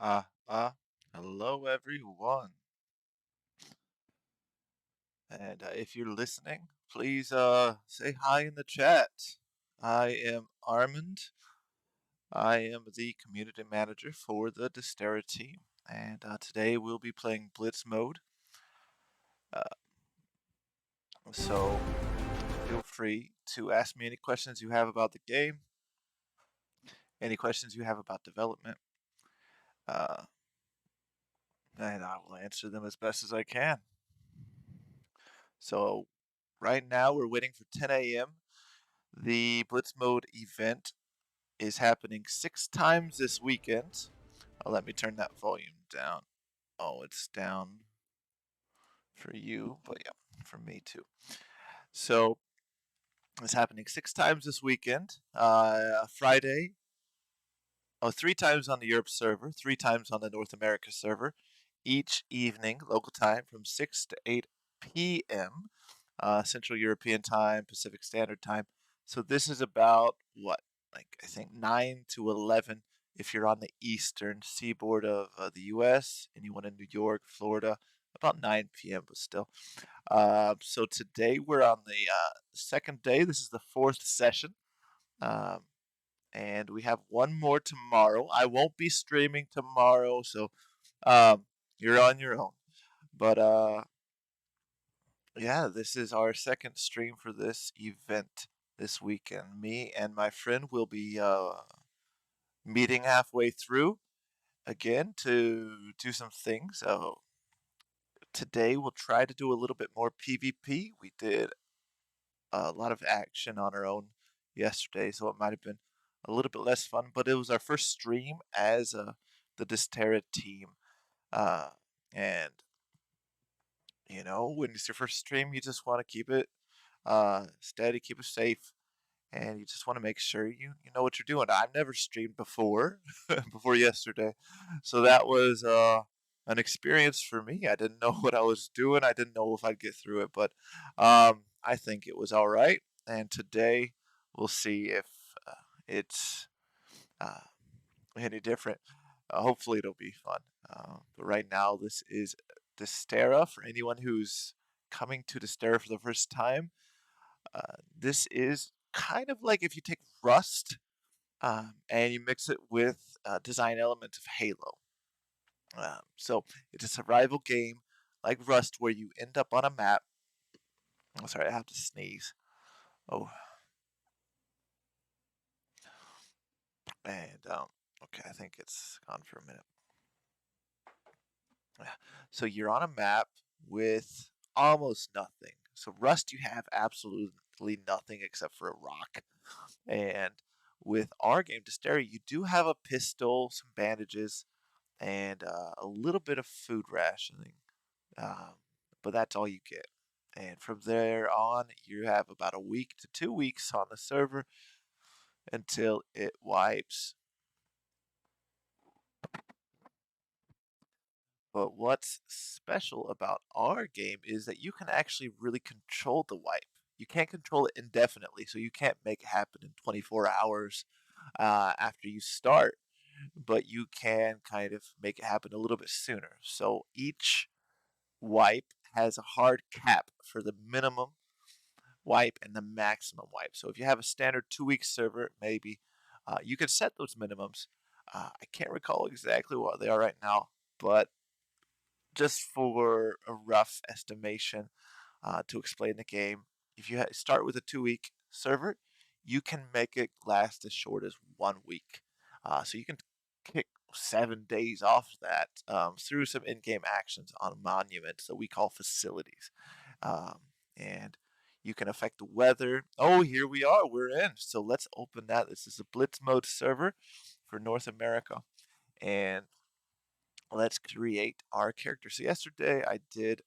Ah, hello everyone. And if you're listening, please say hi in the chat. I am Armand. I am the community manager for the Dysterra team, and today we'll be playing Blitz mode. Uh, so feel free to ask me any questions you have about the game, any questions you have about development, uh, and I will answer them as best as I can. So right now we're waiting for 10 a.m. The Blitz Mode event is happening 6 times this weekend. Let me turn that volume down. Oh, it's down for you, but yeah, for me too. So it's happening 6 times this weekend. Friday, 3 times on the Europe server, 3 times on the North America server, each evening, local time from 6 to 8 p.m. Central European time, Pacific Standard Time. So this is about what, like I think 9 to 11 if you're on the eastern seaboard of the U.S. Anyone in New York, Florida, about 9 p.m. But still. So today we're on the second day. This is the fourth session. Um, and we have one more tomorrow. I won't be streaming tomorrow, so um, you're on your own. But yeah, this is our second stream for this event this weekend. Me and my friend will be meeting halfway through again to do some things. So today we'll try to do a little bit more PvP. We did a lot of action on our own yesterday, so it might have been a little bit less fun. But it was our first stream as the Dysterra team, uh, and when it's your first stream, you just want to keep it steady, keep it safe, and you just want to make sure you know what you're doing. I've never streamed before before yesterday, so that was an experience for me. I didn't know what I was doing. I didn't know if I'd get through it, but I think it was all right. And today we'll see if it's uh, any different. Hopefully it'll be fun. But right now this is Dysterra for anyone who's coming to Dysterra for the first time. This is kind of like if you take Rust and you mix it with design elements of Halo. So it's a survival game like Rust where you end up on a map. Oh, sorry, I have to sneeze. Oh, and okay, I think it's gone for a minute. Yeah. So you're on a map with almost nothing. So Rust, you have absolutely nothing except for a rock. And with our game, Dysteria, you do have a pistol, some bandages, and a little bit of food rationing. Um, but that's all you get. And from there on, you have about a week to 2 weeks on the server until it wipes. But what's special about our game is that you can actually really control the wipe. You can't control it indefinitely, so you can't make it happen in 24 hours after you start, but you can kind of make it happen a little bit sooner. So each wipe has a hard cap for the minimum wipe and the maximum wipe. So if you have a standard 2 week server, maybe you can set those minimums. I can't recall exactly what they are right now, but just for a rough estimation to explain the game, if you start with a 2 week server, you can make it last as short as 1 week. So you can kick 7 days off that through some in game actions on monuments that we call facilities. Um, and you can affect the weather. Oh, here we are. We're in. So let's open that. This is a Blitz mode server for North America. And let's create our character. So yesterday I did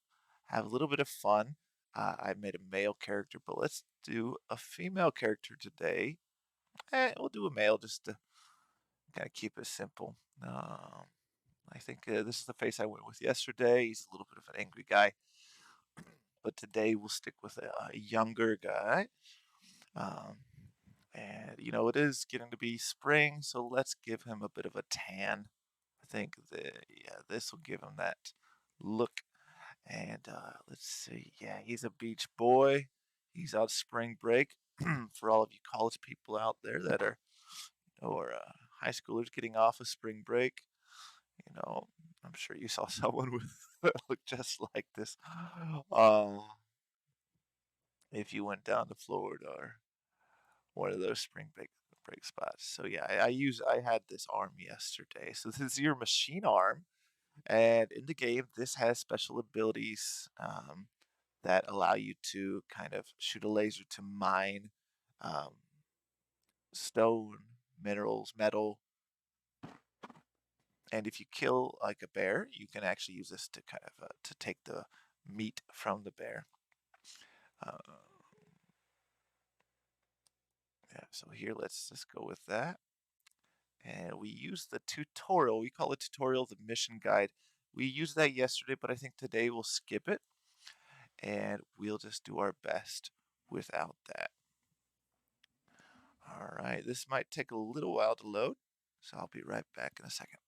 have a little bit of fun. I made a male character, but let's do a female character today. We'll do a male just to kind of keep it simple. I think this is the face I went with yesterday. He's a little bit of an angry guy, but today we'll stick with a younger guy. Um, and it is getting to be spring, so let's give him a bit of a tan. I think that yeah, this will give him that look. And let's see. Yeah, he's a beach boy. He's out spring break. For all of you college people out there that are or high schoolers getting off of spring break, you know, I'm sure you saw someone with look just like this. Uh, if you went down to Florida or one of those spring break spots. So yeah, I had this arm yesterday. So this is your machine arm, and in the game, this has special abilities that allow you to kind of shoot a laser to mine um, stone, minerals, metal, and if you kill like a bear, you can actually use this to kind of to take the meat from the bear. Uh, yeah, so here let's go with that. And we use the tutorial. We call it tutorial the mission guide. We used that yesterday, but I think today we'll skip it and we'll just do our best without that. All right, this might take a little while to load, so I'll be right back in a second.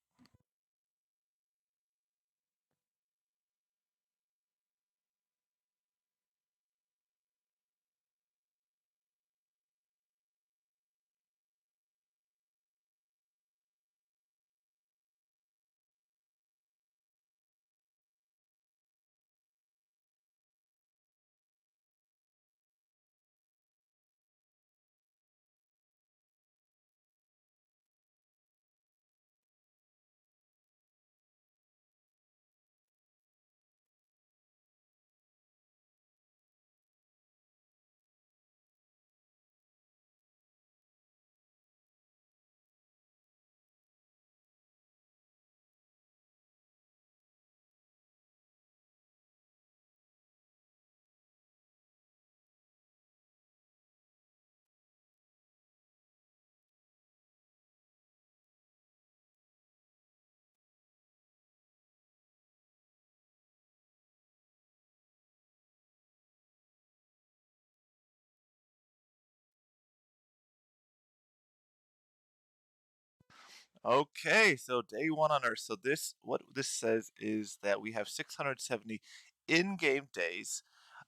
Okay, so day one on Earth. So this what this says is that we have 670 in-game days,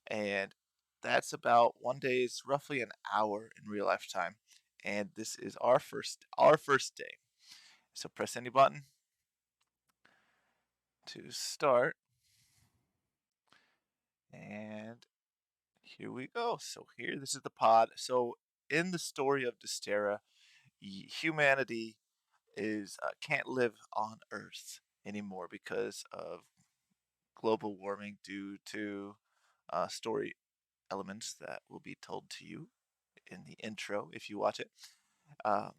and that's about one day is roughly an hour in real life time. And this is our first day. So press any button to start, and here we go. So here, this is the pod. So in the story of Dysterra, humanity is can't live on Earth anymore because of global warming due to story elements that will be told to you in the intro if you watch it. Um,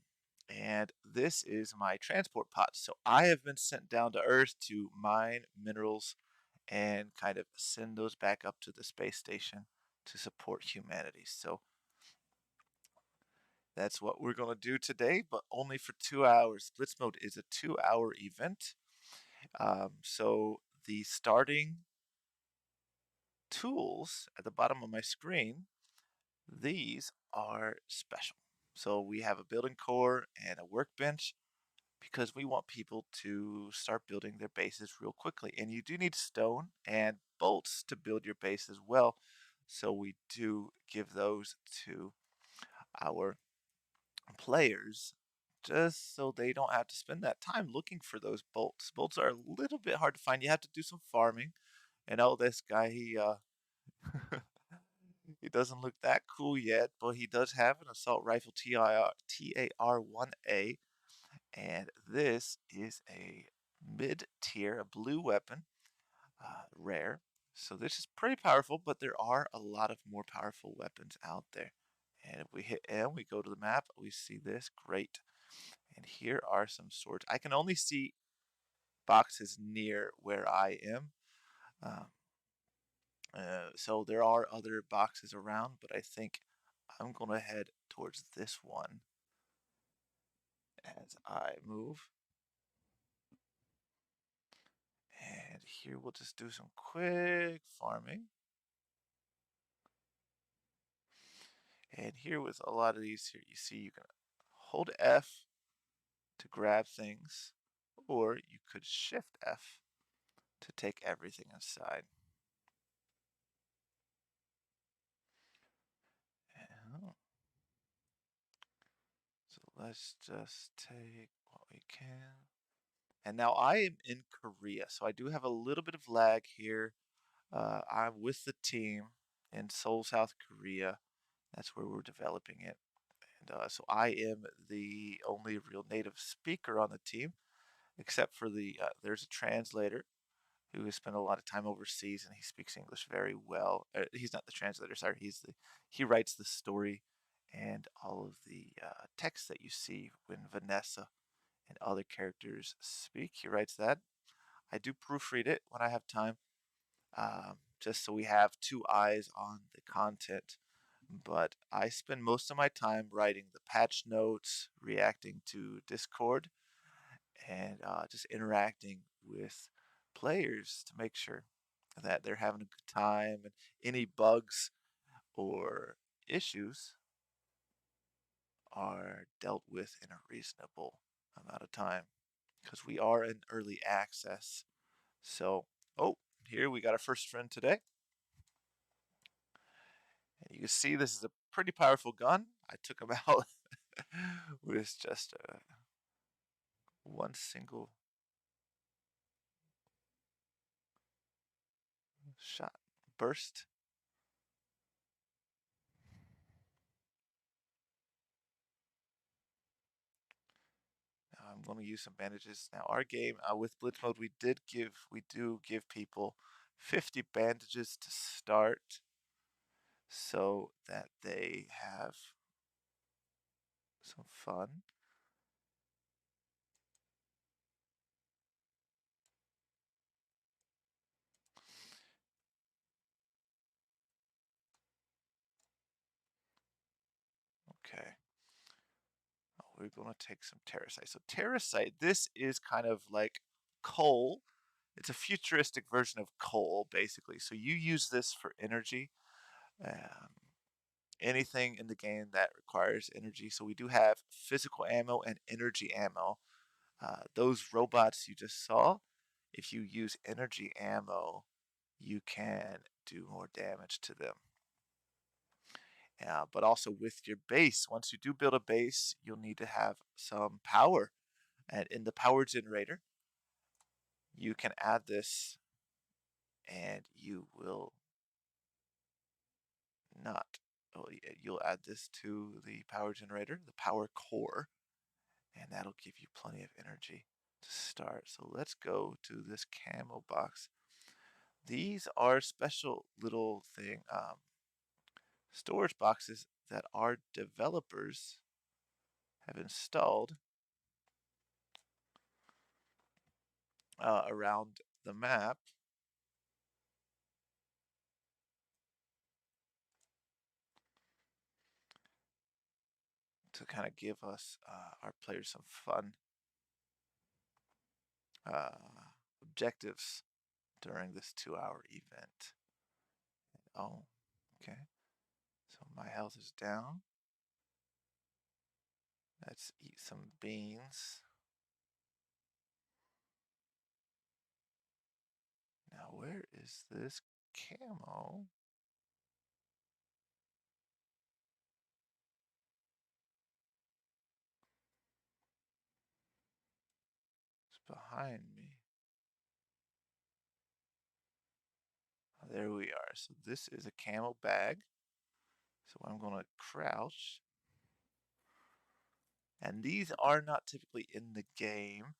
and this is my transport pod. So I have been sent down to Earth to mine minerals and kind of send those back up to the space station to support humanity. So that's what we're going to do today, but only for 2 hours. Blitz mode is a 2 hour event. So the starting tools at the bottom of my screen, these are special. So we have a building core and a workbench because we want people to start building their bases real quickly. And you do need stone and bolts to build your base as well. So we do give those to our players just so they don't have to spend that time looking for those bolts. Bolts are a little bit hard to find. You have to do some farming. And oh, this guy, he doesn't look that cool yet, but he does have an assault rifle TAR-1A, and this is a mid-tier, a blue weapon, rare. So this is pretty powerful, but there are a lot of more powerful weapons out there. And if we hit M, we go to the map, we see this. Great. And here are some swords. I can only see boxes near where I am. Um, so there are other boxes around, but I think I'm going to head towards this one as I move. And here we'll just do some quick farming. And here with a lot of these here, you see you can hold F to grab things, or you could Shift F to take everything inside. Oh, so let's just take what we can. And now I am in Korea, so I do have a little bit of lag here. I'm with the team in Seoul, South Korea. That's where we're developing it. And so I am the only real native speaker on the team, except for there's a translator who has spent a lot of time overseas and he speaks English very well. He's not the translator, sorry. He writes the story and all of the text that you see when Vanessa and other characters speak. He writes that. I do proofread it when I have time, just so we have two eyes on the content. But I spend most of my time writing the patch notes, reacting to Discord, and just interacting with players to make sure that they're having a good time and any bugs or issues are dealt with in a reasonable amount of time because we are in early access. So, oh, here we got our first friend today. And you can see this is a pretty powerful gun. I took him out with just one single shot burst. Now I'm going to use some bandages. Now our game with Blitz mode, we do give people 50 bandages to start, so that they have some fun. Okay. Oh, we're going to take some terracite. So terracite, this is kind of like coal. It's a futuristic version of coal, basically. So you use this for energy. Um, Anything in the game that requires energy. So we do have physical ammo and energy ammo. Those robots you just saw, if you use energy ammo, you can do more damage to them. But also with your base, once you do build a base, you'll need to have some power. And in the power generator, you can add this and you will not, oh, you'll add this to the power generator, the power core, and that'll give you plenty of energy to start. So let's go to this camo box. These are special little storage boxes that our developers have installed around the map to kind of give us our players some fun objectives during this 2-hour event. Oh, okay. So my health is down. Let's eat some beans. Now, where is this camo? It's behind me. Oh, there we are. So this is a camo bag. So I'm going to crouch. And these are not typically in the game.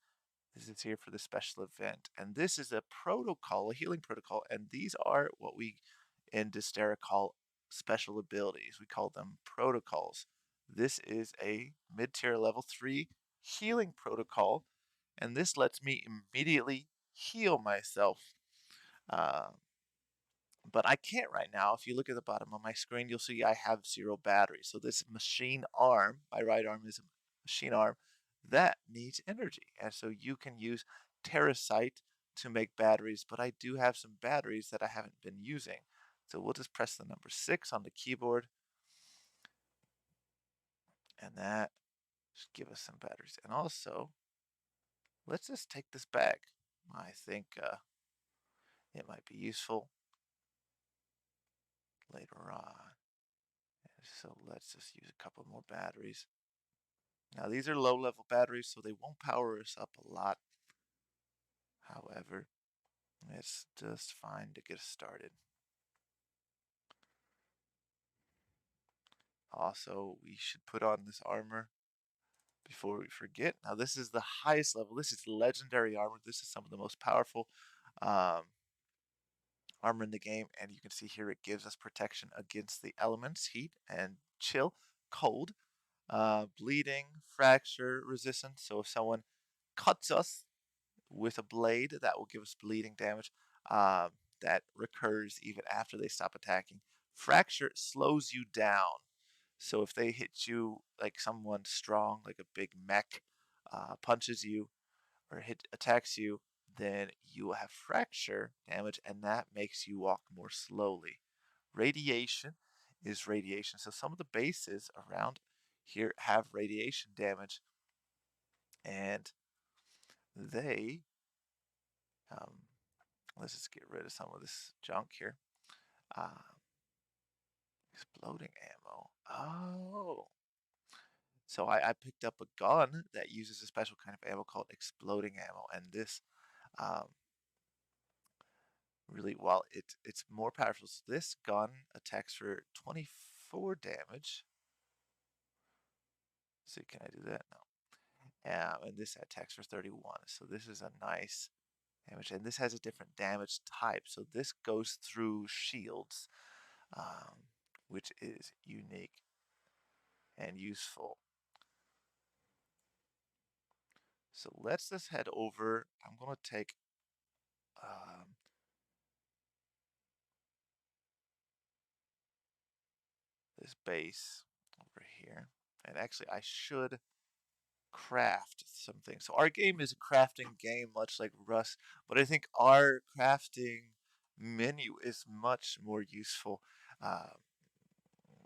This is here for the special event. And this is a protocol, a healing protocol. And these are what we in Dysterra call special abilities. We call them protocols. This is a mid-tier level 3 healing protocol. And this lets me immediately heal myself. Uh, but I can't right now. If you look at the bottom of my screen, you'll see I have 0 batteries. So this machine arm, my right arm is a machine arm, that needs energy. And so you can use terracite to make batteries, but I do have some batteries that I haven't been using. So we'll just press the number 6 on the keyboard, and that should give us some batteries. And also, let's just take this back. I think it might be useful later on. So let's just use a couple more batteries. Now these are low level batteries, so they won't power us up a lot. However, it's just fine to get us started. Also, we should put on this armor before we forget. Now this is the highest level. This is legendary armor. This is some of the most powerful um, armor in the game, and you can see here it gives us protection against the elements, heat and chill, cold, bleeding, fracture resistance. So if someone cuts us with a blade, that will give us bleeding damage um, that recurs even after they stop attacking. Fracture slows you down. So if they hit you like someone strong, like a big mech, punches you or attacks you, then you will have fracture damage, and that makes you walk more slowly. Radiation is radiation. So some of the bases around here have radiation damage, and they um, let's just get rid of some of this junk here. Uh, Exploding ammo. Oh. So I picked up a gun that uses a special kind of ammo called exploding ammo, and this um, really, while it's more powerful. So this gun attacks for 24 damage. So can I do that? No. And this attacks for 31. So this is a nice damage, and this has a different damage type. So this goes through shields, um, which is unique and useful. So let's just head over. I'm gonna take um, this base over here, and actually I should craft something. So our game is a crafting game, much like Rust, but I think our crafting menu is much more useful. Uh,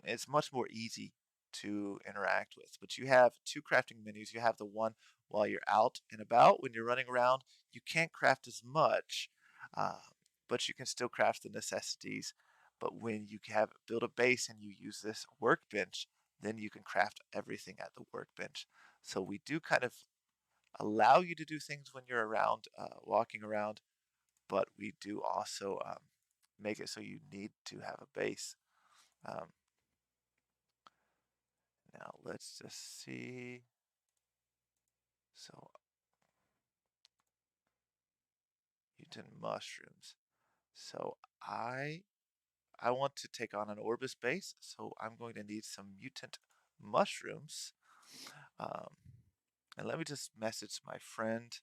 it's much more easy to interact with. But you have two crafting menus. You have the one while you're out and about, when you're running around. You can't craft as much, uh, but you can still craft the necessities. But when you have build a base and you use this workbench, then you can craft everything at the workbench. So we do kind of allow you to do things when you're around, walking around, but we do also make it so you need to have a base. Um, Now let's just see. So mutant mushrooms. So I want to take on an Orbis base, so I'm going to need some mutant mushrooms. Um, and let me just message my friend.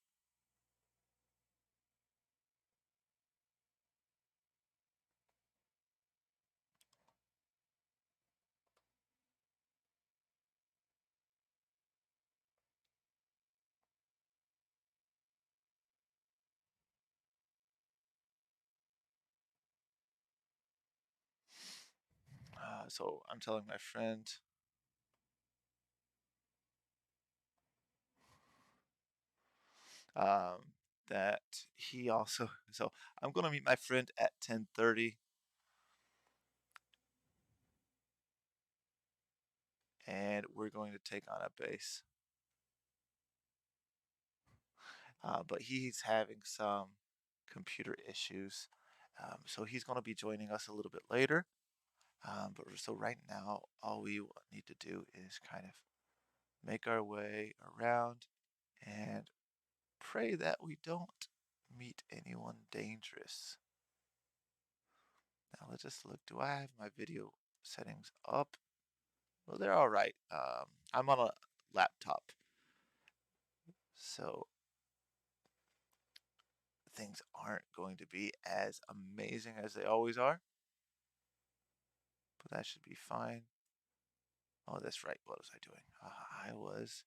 So I'm telling my friend um, that he also. So I'm going to meet my friend at 10:30, and we're going to take on a base. But he's having some computer issues. So he's going to be joining us a little bit later. But so right now, all we need to do is kind of make our way around and pray that we don't meet anyone dangerous. Now let's just look. Do I have my video settings up? Well, they're all right. I'm on a laptop, so things aren't going to be as amazing as they always are, but that should be fine. Oh, that's right. What was I doing? I was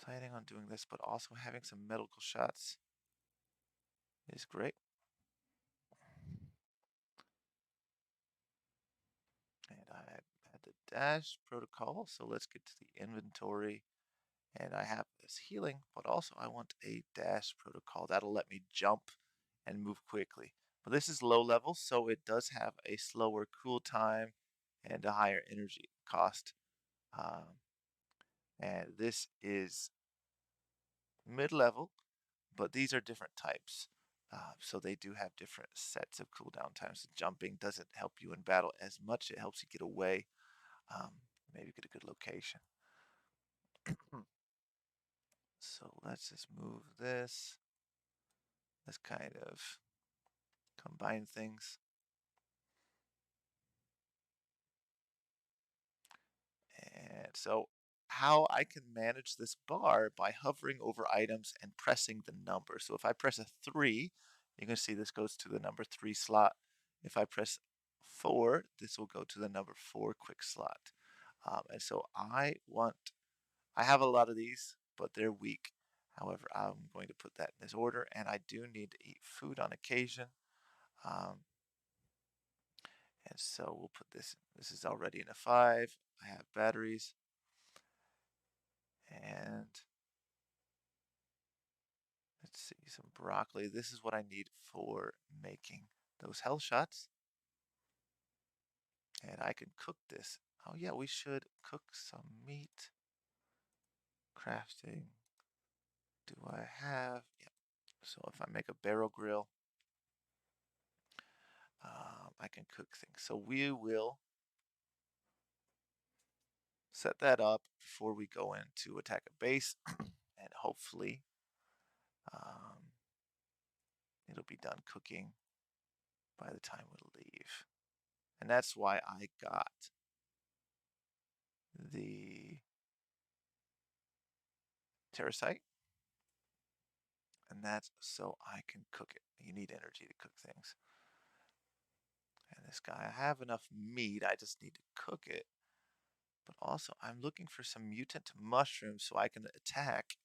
planning on doing this, but also having some medical shots is great. And I had the dash protocol, so let's get to the inventory And I have this healing, but also I want a dash protocol. That'll let me jump and move quickly. But this is low level, so it does have a slower cool time and a higher energy cost. Um, and this is mid-level, but these are different types. So they do have different sets of cooldown times. Jumping doesn't help you in battle as much. It helps you get away, um, maybe get a good location. So let's just move this. Let's kind of combine things. And so how I can manage this bar by hovering over items and pressing the number. So if I press a 3, you can see this goes to the number 3 slot. If I press 4, this will go to the number 4 quick slot. And so I have a lot of these, but they're weak. However, I'm going to put that in this order, and I do need to eat food on occasion. Um, and so we'll put this is already in a 5. I have batteries, and let's see, some broccoli. This is what I need for making those health shots. And I can cook this. Oh yeah, we should cook some meat. Crafting. Do I have? Yeah. So if I make a barrel grill, I can cook things. So we will set that up before we go in to attack a base, and hopefully um, it'll be done cooking by the time we leave. And that's why I got the terracite, and that's so I can cook it. You need energy to cook things. And this guy, I have enough meat, I just need to cook it. But also, I'm looking for some mutant mushrooms so I can attack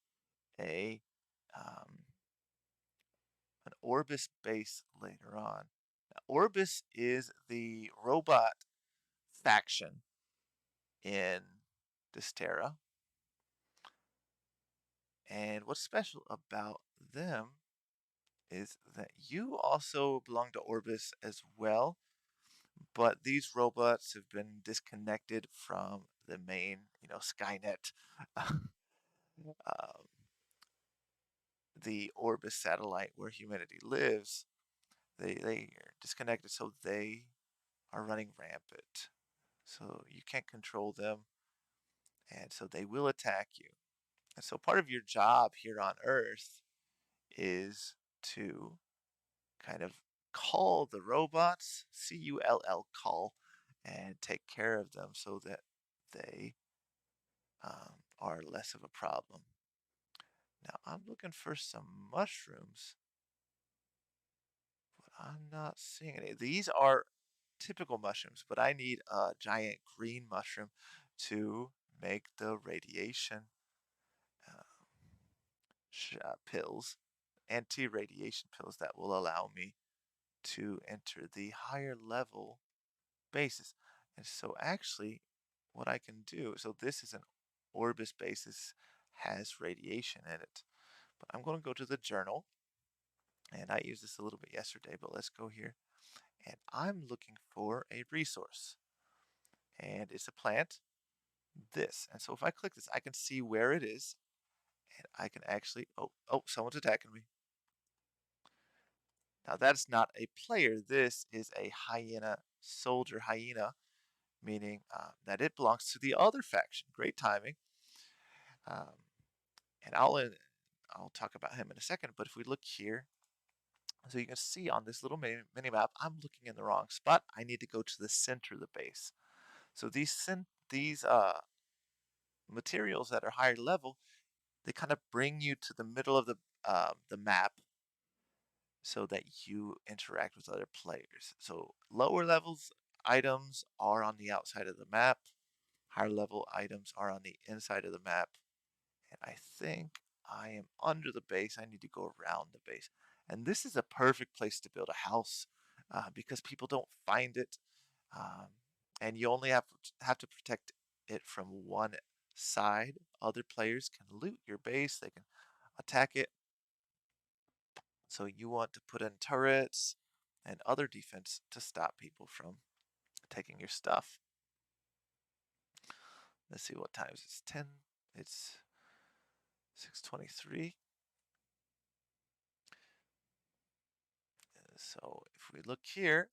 a um, an Orbis base later on. Now, Orbis is the robot faction in Dysterra. And what's special about them is that you also belong to Orbis as well, but these robots have been disconnected from the main, Skynet, um, the Orbis satellite where humanity lives. They are disconnected, so they are running rampant. So you can't control them, and so they will attack you. And so part of your job here on Earth is to kind of call the robots, CULL, call, and take care of them so that they are less of a problem. Now I'm looking for some mushrooms, but I'm not seeing any. These are typical mushrooms, but I need a giant green mushroom to make the radiation uh, pills, anti-radiation pills that will allow me to enter the higher level bases. And so actually what I can do, so this is an Orbis basis, has radiation in it. But I'm going to go to the journal, and I used this a little bit yesterday, but let's go here. And I'm looking for a resource. And it's a plant, this. And so if I click this, I can see where it is. And I can actually, someone's attacking me. Now that's not a player. This is a hyena, soldier hyena, meaning that it belongs to the other faction. Great timing. Um, and I'll talk about him in a second. But if we look here, so you can see on this little mini map, I'm looking in the wrong spot. I need to go to the center of the base. So these materials that are higher level, they kind of bring you to the middle of the map so that you interact with other players. So lower levels items are on the outside of the map. Higher level items are on the inside of the map. And I think I am under the base. I need to go around the base. And this is a perfect place to build a house because people don't find it. Um, and you only have to protect it from one side other players can loot your base, they can attack it. So you want to put in turrets and other defense to stop people from taking your stuff. Let's see what times it's 10. It's 6:23. So if we look here,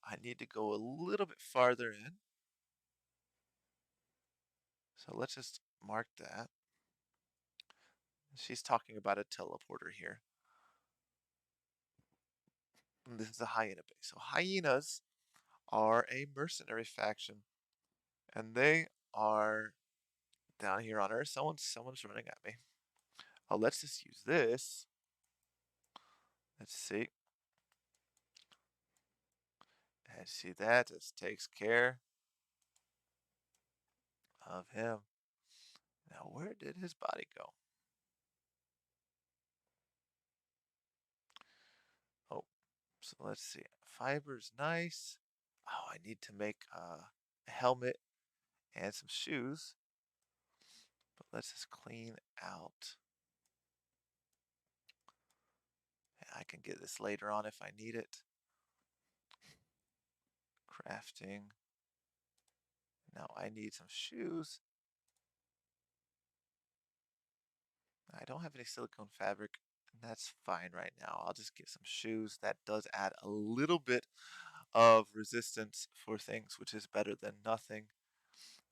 I need to go a little bit farther in. So let's just mark that. She's talking about a teleporter here. And this is a hyena base. So hyenas are a mercenary faction, and they are down here on Earth. Someone's running at me. Oh, let's just use this. Let's see. And see that just takes care of him. Now, where did his body go? Oh, so let's see. Fiber's nice. Oh, I need to make a helmet and some shoes. But let's just clean out. I can get this later on if I need it. Crafting. Now I need some shoes. I don't have any silicone fabric, and that's fine right now. I'll just get some shoes. That does add a little bit of resistance for things, which is better than nothing.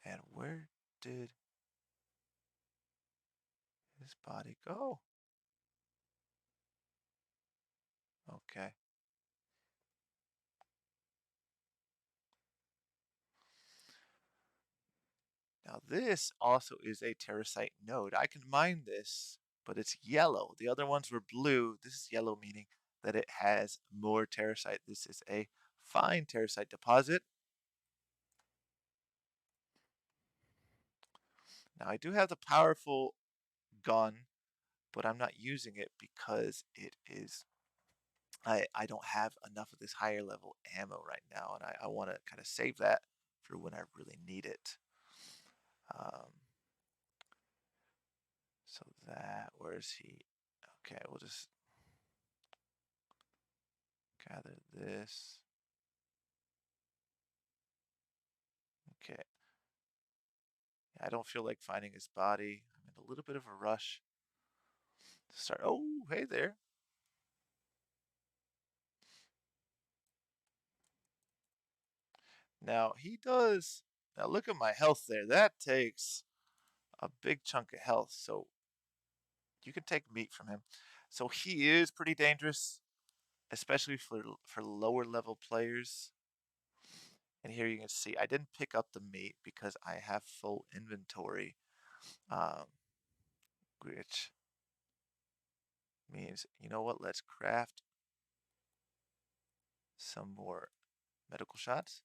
And where did his body go? Okay. Now this also is a terracite node. I can mine this, but it's yellow. The other ones were blue. This is yellow, meaning that it has more terracite. This is a fine terracite deposit. Now I do have the powerful gun, but I'm not using it because it is I don't have enough of this higher level ammo right now, and I want to kind of save that for when I really need it. Um, so that, where is he? Okay, we'll just gather this. Okay. I don't feel like finding his body. I'm in a little bit of a rush to start. Oh, hey there. Now he does. Now look at my health there. That takes a big chunk of health. So you can take meat from him. So he is pretty dangerous, especially for lower level players. And here you can see I didn't pick up the meat because I have full inventory, um, which means, you know what? Let's craft some more medical shots.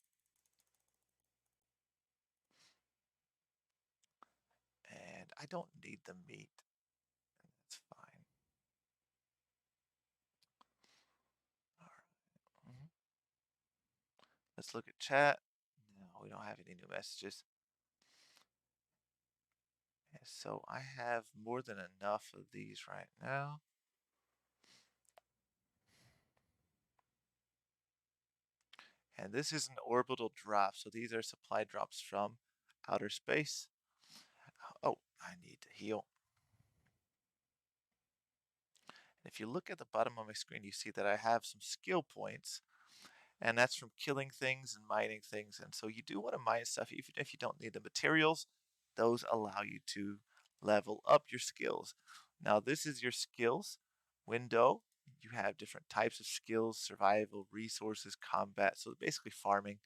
And I don't need the meat. That's fine. All right. Let's look at chat. No, we don't have any new messages. And so I have more than enough of these right now. And this is an orbital drop. So these are supply drops from outer space. Oh, I need to heal. And if you look at the bottom of my screen, you see that I have some skill points, and that's from killing things and mining things. And so you do want to mine stuff even if you don't need the materials. Those allow you to level up your skills. Now this is your skills window. You have different types of skills: survival, resources, combat. So basically farming.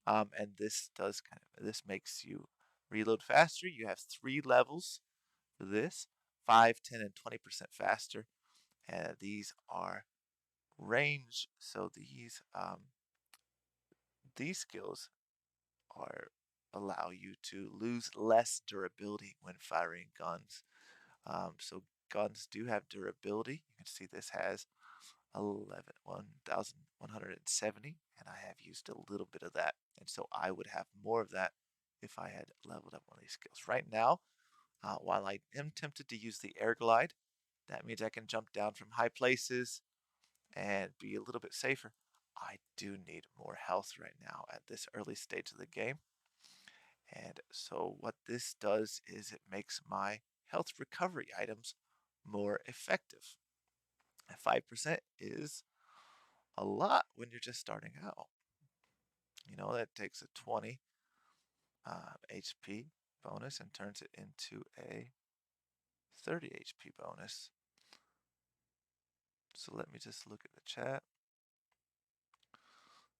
And this makes you reload faster. You have 3 levels for this: 5, 10, and 20% faster. And these are range. So these skills are allow you to lose less durability when firing guns. So guns do have durability. You can see this has 1,170, and I have used a little bit of that. And so I would have more of that if I had leveled up one of these skills. Right now, While I am tempted to use the air glide, that means I can jump down from high places and be a little bit safer. I do need more health right now at this early stage of the game. And so what this does is it makes my health recovery items more effective. And 5% is a lot when you're just starting out. That takes a 20 HP bonus and turns it into a 30 HP bonus. So let me just look at the chat.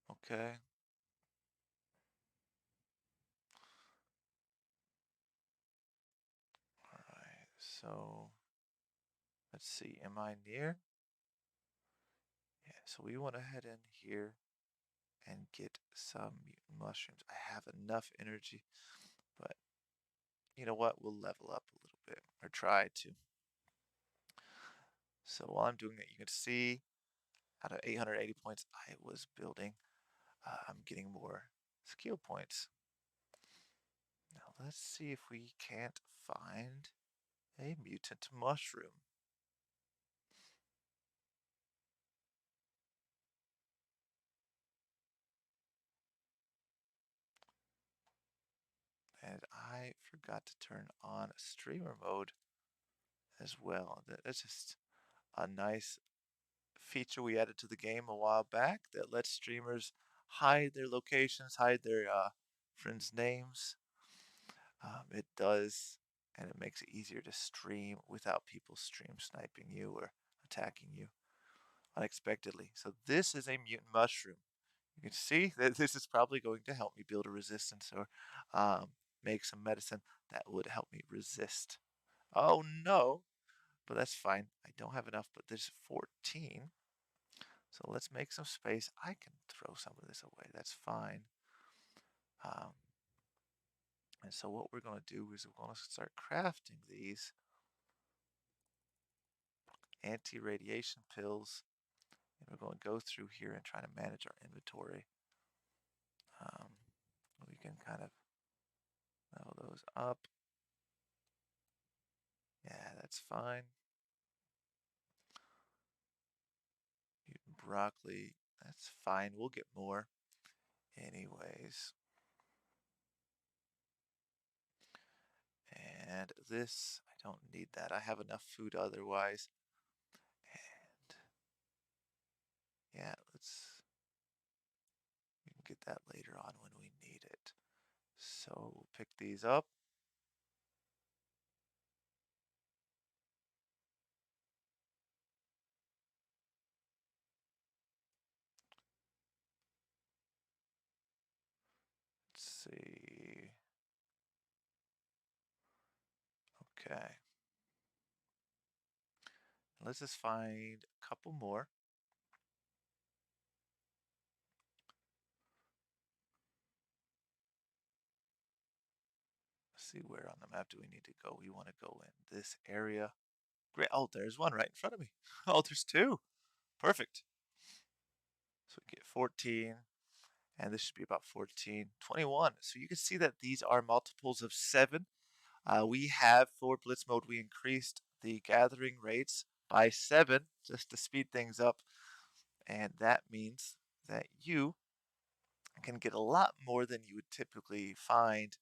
Okay. All right. So let's see. Am I near? Yeah. So we want to head in here and get some mutant mushrooms. I have enough energy, but you know what? We'll level up a little bit or try to. So while I'm doing it, you can see out of 880 points I was building, I'm getting more skill points. Now let's see if we can't find a mutant mushroom. And I forgot to turn on streamer mode as well. That's just a nice feature we added to the game a while back that lets streamers hide their locations, hide their friends' names. It does, and it makes it easier to stream without people stream sniping you or attacking you unexpectedly. So this is a mutant mushroom. You can see that this is probably going to help me build a resistance or make some medicine that would help me resist. Oh no, but that's fine. I don't have enough, but there's 14. So let's make some space. I can throw some of this away. That's fine. Um, and so what we're going to do is we're going to start crafting these anti-radiation pills. And we're going to go through here and try to manage our inventory. Um, we can kind of level those up. Yeah, that's fine. Mutant broccoli, that's fine. We'll get more anyways. And this, I don't need that. I have enough food otherwise. And yeah, we can get that later on when we need it. So we'll pick these up. Let's see. Okay. Let's just find a couple more. Let's see, where on the map do we need to go? We want to go in this area. Great. Oh, there's one right in front of me. Oh, there's two. Perfect. So we get 14, and this should be about 14, 21. So you can see that these are multiples of 7. We have, for Blitz mode, we increased the gathering rates by 7 just to speed things up. And that means that you can get a lot more than you would typically find.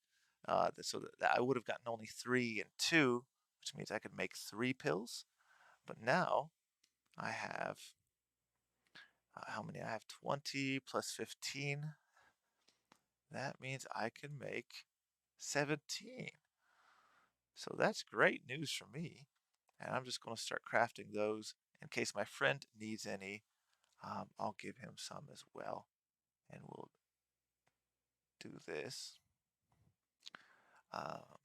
So that I would have gotten only 3 and 2, which means I could make 3 pills. But now I have, how many? I have 20 plus 15. That means I can make 17. So that's great news for me. And I'm just going to start crafting those in case my friend needs any. I'll give him some as well. And we'll do this. Um,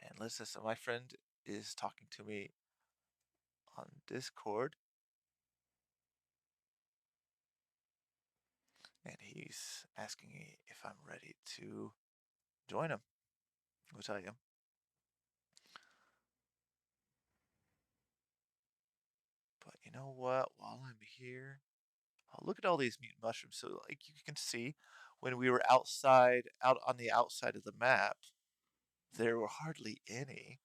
and let's just, so my friend is talking to me on Discord. And he's asking me if I'm ready to join him, which I am. But you know what? While I'm here, oh, look at all these mutant mushrooms. So, like you can see, when we were outside, out on the outside of the map, there were hardly any.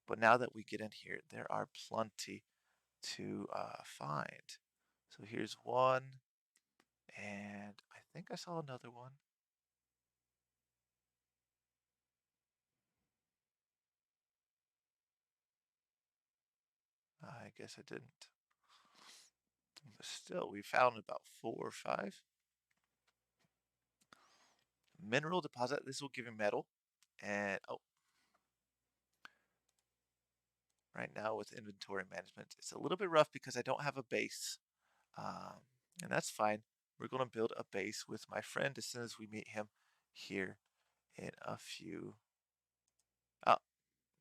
But now that we get in here, there are plenty to find. So here's one, and I think I saw another one. I guess I didn't. But still, we found about four or five. Mineral deposit. This will give you metal. And oh, right now with inventory management, it's a little bit rough because I don't have a base. Um, and that's fine. We're going to build a base with my friend as soon as we meet him here in a few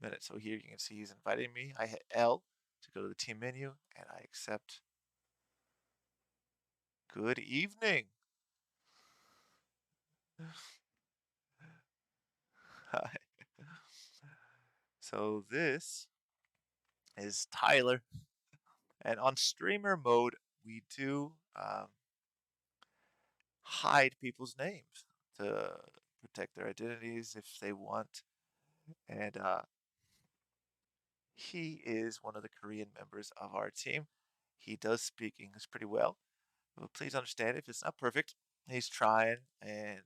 minutes. So here you can see he's inviting me. I hit L to go to the team menu and I accept. Good evening. Hi. So this is Tyler. And on streamer mode, we do hide people's names to protect their identities if they want. And he is one of the Korean members of our team. He does speak English pretty well, but please understand if it's not perfect. He's trying, and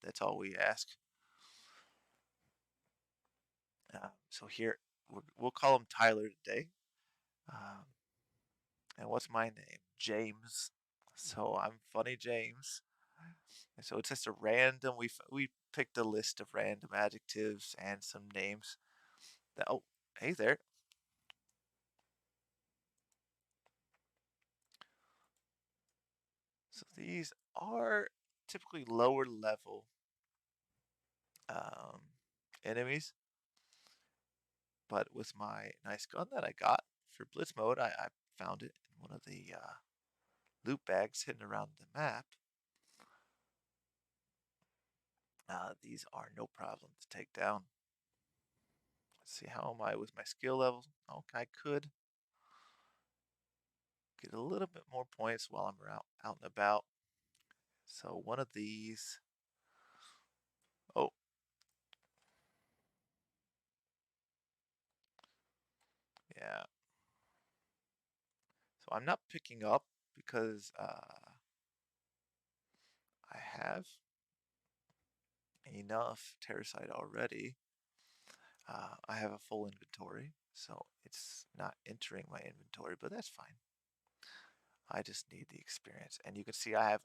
that's all we ask. So here, we'll call him Tyler today. Um, and what's my name? James. So I'm Funny James. And so it's just a random. We picked a list of random adjectives and some names. That oh, hey there. So these are typically lower level um, enemies, but with my nice gun that I got for Blitz mode, I found it in one of the loot bags hidden around the map. These are no problem to take down. Let's see, how am I with my skill levels? Okay, I could get a little bit more points while I'm out and about. So one of these. Oh, yeah. So I'm not picking up because I have enough terracite already. I have a full inventory, so it's not entering my inventory, but that's fine. I just need the experience. And you can see I have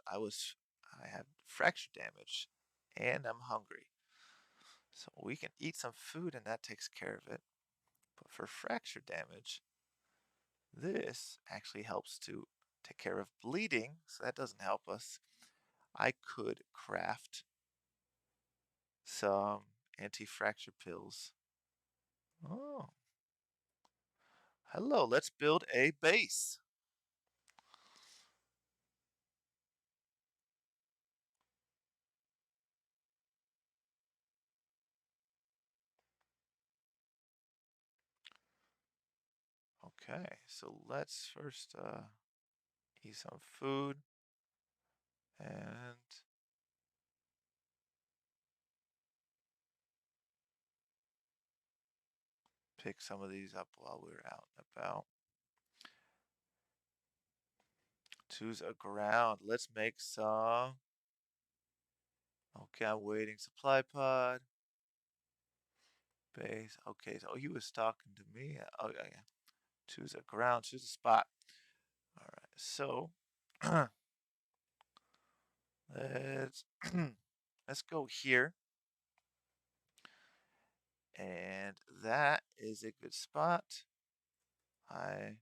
fracture damage and I'm hungry. So we can eat some food and that takes care of it. But for fracture damage, this actually helps to take care of bleeding, so that doesn't help us. I could craft some anti-fracture pills. Oh, hello, let's build a base. Okay, so let's first eat some food and pick some of these up while we're out and about. Choose a ground. Let's make some. Okay, I'm waiting. Supply pod. Base. Okay, so he was talking to me. Oh, yeah, yeah. Choose a ground. Choose a spot. All right, so let's let's go here. And that is a good spot. I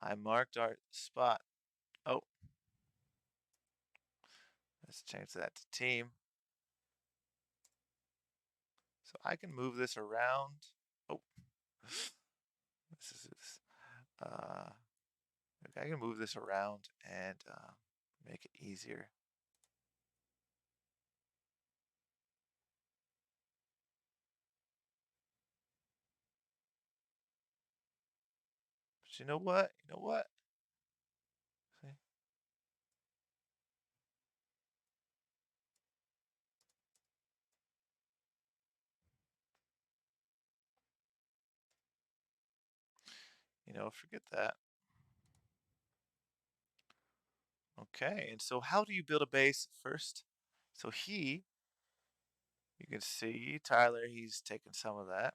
I marked our spot. Oh, let's change that to team. So I can move this around. Oh, this is uh, okay, I can move this around and make it easier. But you know what? You know what? See? Forget that. Okay, and so how do you build a base first? So you can see Tyler, he's taking some of that.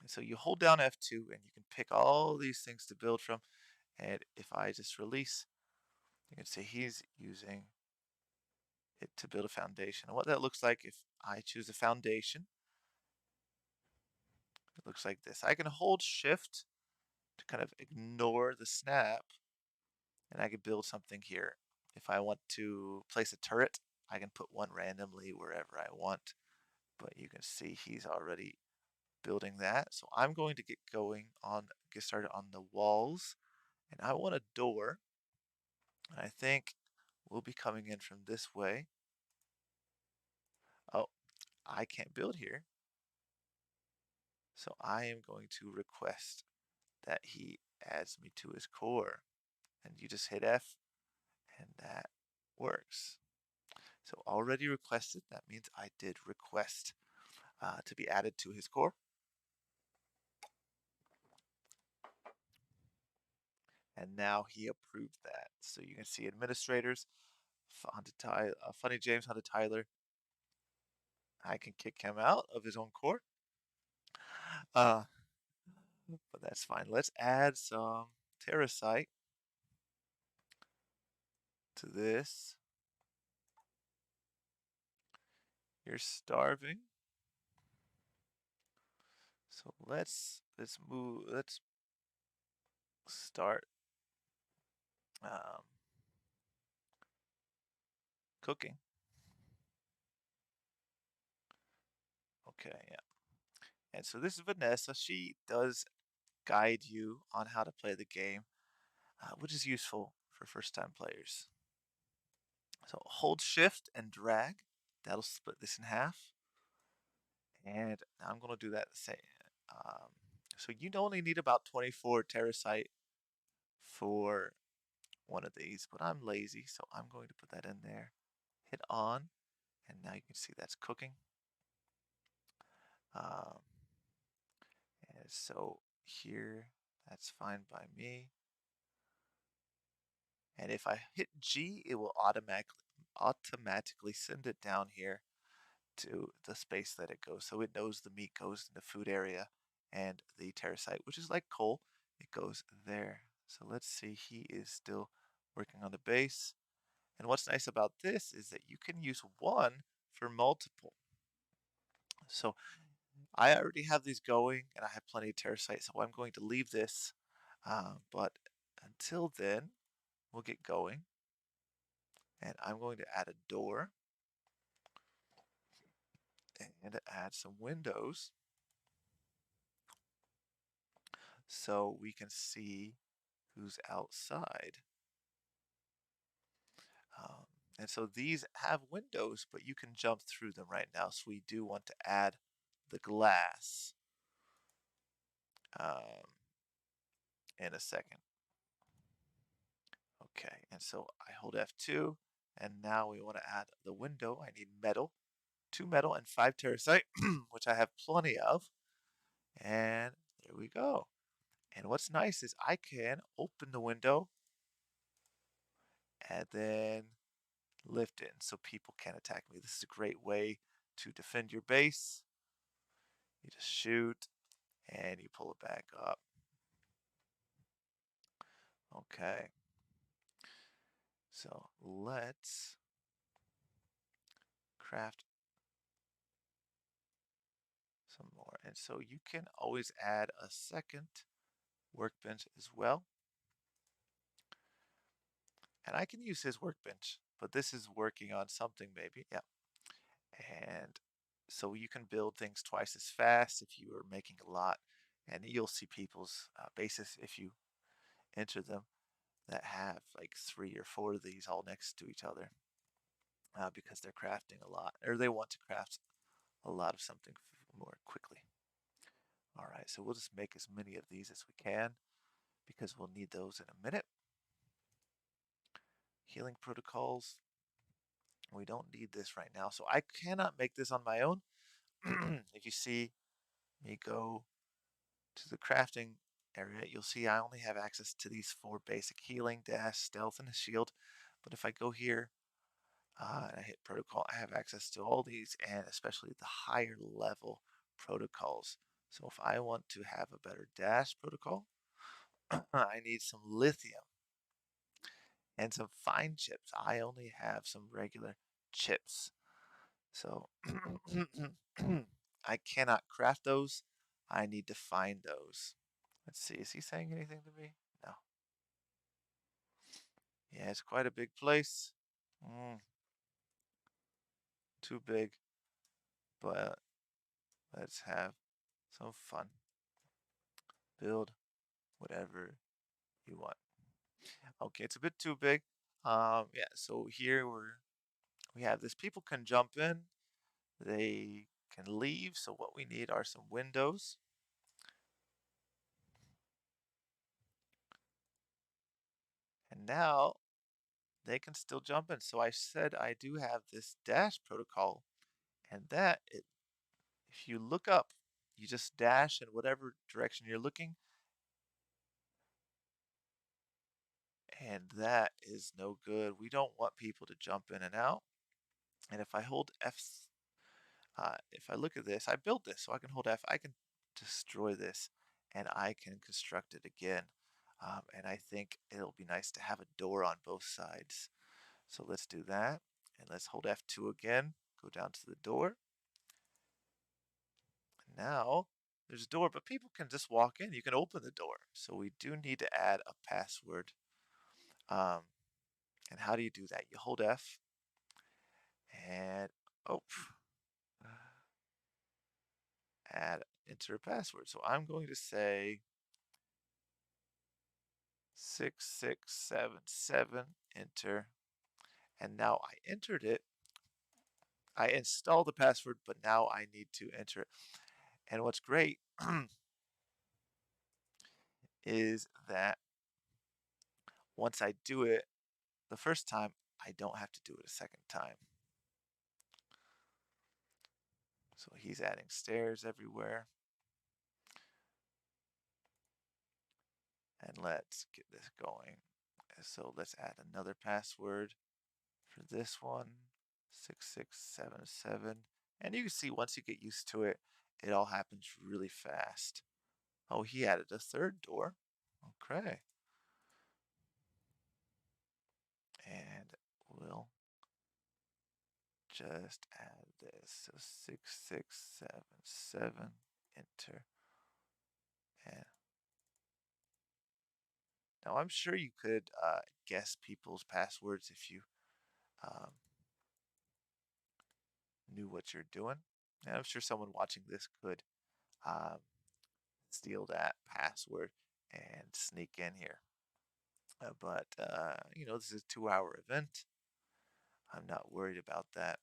And so you hold down F2 and you can pick all these things to build from. And if I just release, you can see he's using it to build a foundation. And what that looks like if I choose a foundation, it looks like this. I can hold shift to kind of ignore the snap and I can build something here. If I want to place a turret, I can put one randomly wherever I want. But you can see he's already building that. So I'm going to get started on the walls. And I want a door. And I think we'll be coming in from this way. Oh, I can't build here. So I am going to request that he adds me to his core. And you just hit F and that works. So already requested, that means I did request to be added to his core. And now he approved that. So you can see administrators, Funny James Hunter Tyler. I can kick him out of his own core. Uh, but that's fine. Let's add some terracite to this. You're starving. So let's start um, cooking. Okay, yeah. And so this is Vanessa. She does guide you on how to play the game, which is useful for first time players. So hold shift and drag. That'll split this in half. And I'm going to do that the same. Um, so you only need about 24 terracite for one of these, but I'm lazy, so I'm going to put that in there. Hit on, and now you can see that's cooking. Um, and so here, that's fine by me. And if I hit G, it will automatically send it down here to the space that it goes. So it knows the meat goes in the food area and the terracite, which is like coal, it goes there. So let's see, he is still working on the base. And what's nice about this is that you can use one for multiple. So I already have these going and I have plenty of terracite, so I'm going to leave this. But until then, we'll get going. And I'm going to add a door and add some windows so we can see who's outside. Um, and so these have windows, but you can jump through them right now. So we do want to add the glass um, in a second. Okay, and so I hold F2, and now we want to add the window. I need metal, 2 metal, and 5 terracite, which I have plenty of. And there we go. And what's nice is I can open the window and then lift it so people can't attack me. This is a great way to defend your base. You just shoot and you pull it back up. Okay. So let's craft some more. And so you can always add a second workbench as well. And I can use his workbench, but this is working on something maybe. Yeah. And so you can build things twice as fast if you are making a lot. And you'll see people's bases if you enter them that have like 3 or 4 of these all next to each other because they're crafting a lot or they want to craft a lot of something more quickly. All right, so we'll just make as many of these as we can because we'll need those in a minute. Healing protocols. We don't need this right now, so I cannot make this on my own. If you see me go to the crafting area, you'll see I only have access to these four basic healing, dash, stealth, and a shield. But if I go here and I hit protocol, I have access to all these and especially the higher level protocols. So if I want to have a better dash protocol, I need some lithium and some fine chips. I only have some regular chips. So I cannot craft those. I need to find those. Let's see, is he saying anything to me? No. Yeah, it's quite a big place. Mm, too big, but let's have some fun. Build whatever you want. Okay, it's a bit too big. Yeah, so here we have this. People can jump in, they can leave. So what we need are some windows. And now they can still jump in. So I said I do have this dash protocol, and if you look up, you just dash in whatever direction you're looking, and that is no good. We don't want people to jump in and out. And if I hold F, if I look at this, I built this, so I can hold F. I can destroy this, and I can construct it again. And I think it'll be nice to have a door on both sides. So let's do that, and let's hold F2 again. Go down to the door. Now there's a door, but people can just walk in. You can open the door. So we do need to add a password. Um, and how do you do that? You hold F and oh, add enter a password. So I'm going to say 6677, enter. And now I entered it. I installed the password, but now I need to enter it. And what's great is that once I do it the first time, I don't have to do it a second time. So he's adding stairs everywhere. And let's get this going. So let's add another password for this one, 6677. And you can see once you get used to it, it all happens really fast. Oh, he added a third door. Okay. And we'll just add this. So 6677, enter. And now I'm sure you could guess people's passwords if you um, knew what you're doing. And I'm sure someone watching this could um, steal that password and sneak in here. But you know, this is a 2-hour event. I'm not worried about that.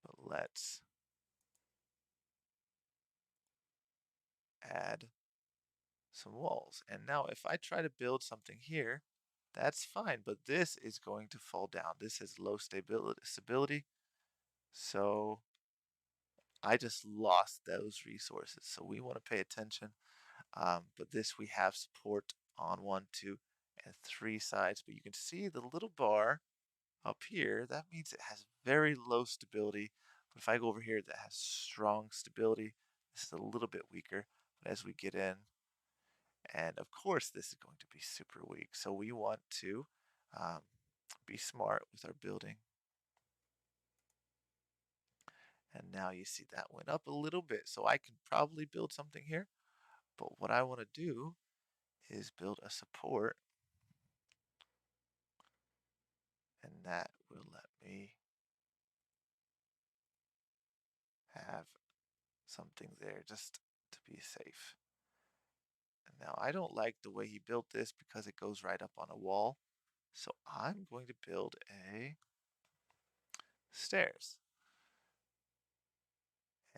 But let's add some walls. And now if I try to build something here, that's fine, but this is going to fall down. This is low stability. So I just lost those resources. So we want to pay attention. But this we have support on 1, 2, and 3 sides. But you can see the little bar up here. That means it has very low stability. But if I go over here, that has strong stability. This is a little bit weaker. But as we get in, and of course, this is going to be super weak. So we want to um, be smart with our building. And now you see that went up a little bit. So I can probably build something here. But what I want to do is build a support. And that will let me have something there just to be safe. And now I don't like the way he built this because it goes right up on a wall. So I'm going to build a stairs.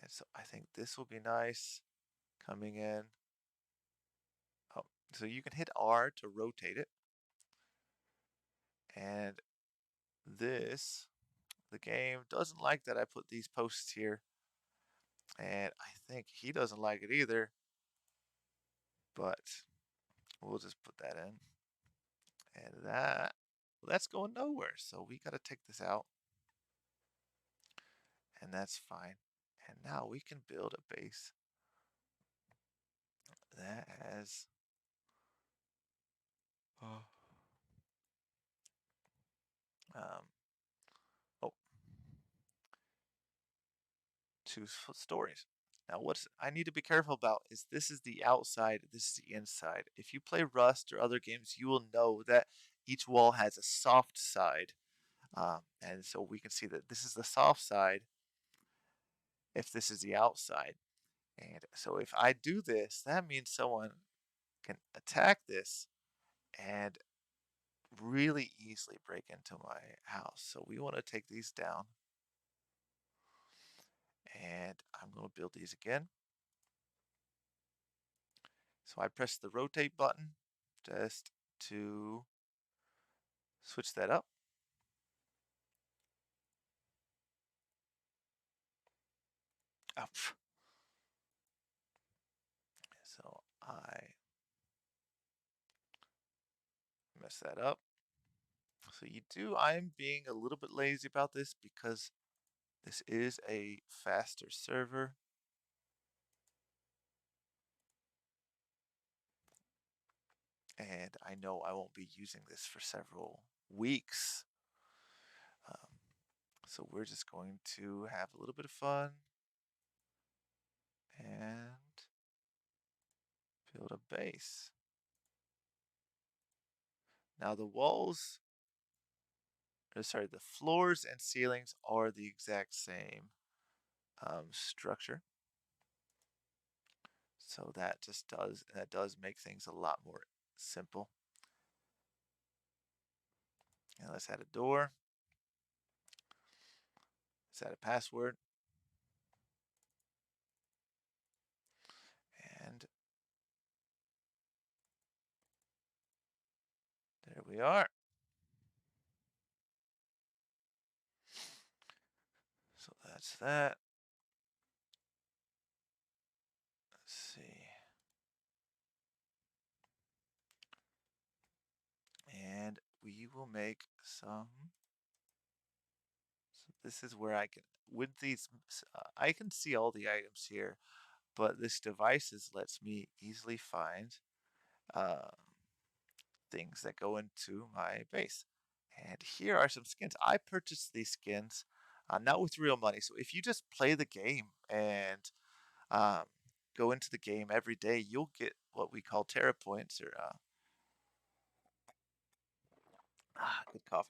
And so I think this will be nice coming in. Oh, so you can hit R to rotate it. And this, the game doesn't like that I put these posts here. And I think he doesn't like it either. but we'll just put that in. And that, well, that's going nowhere. So we got to take this out, and that's fine. And now we can build a base that has uh, um, oh, stories. Now, what's I need to be careful about is this is the outside, this is the inside. If you play Rust or other games, you will know that each wall has a soft side. And so we can see that this is the soft side if this is the outside. And so if I do this, that means someone can attack this and really easily break into my house. So we want to take these down. And I'm going to build these again. So I press the rotate button just to switch that up. Oh, so I mess that up. So I'm being a little bit lazy about this because this is a faster server. And I know I won't be using this for several weeks. Um, so we're just going to have a little bit of fun and build a base. Now the walls, sorry, the floors and ceilings are the exact same structure. So that does make things a lot more simple. Now let's add a door. Let's add a password. And there we are. So that's that. Let's see. And we will make some. So this is where I can, with these, I can see all the items here, but this devices lets me easily find uh, things that go into my base. And here are some skins. I purchased these skins, not with real money. So if you just play the game and um, go into the game every day, you'll get what we call Terra points or good coffee.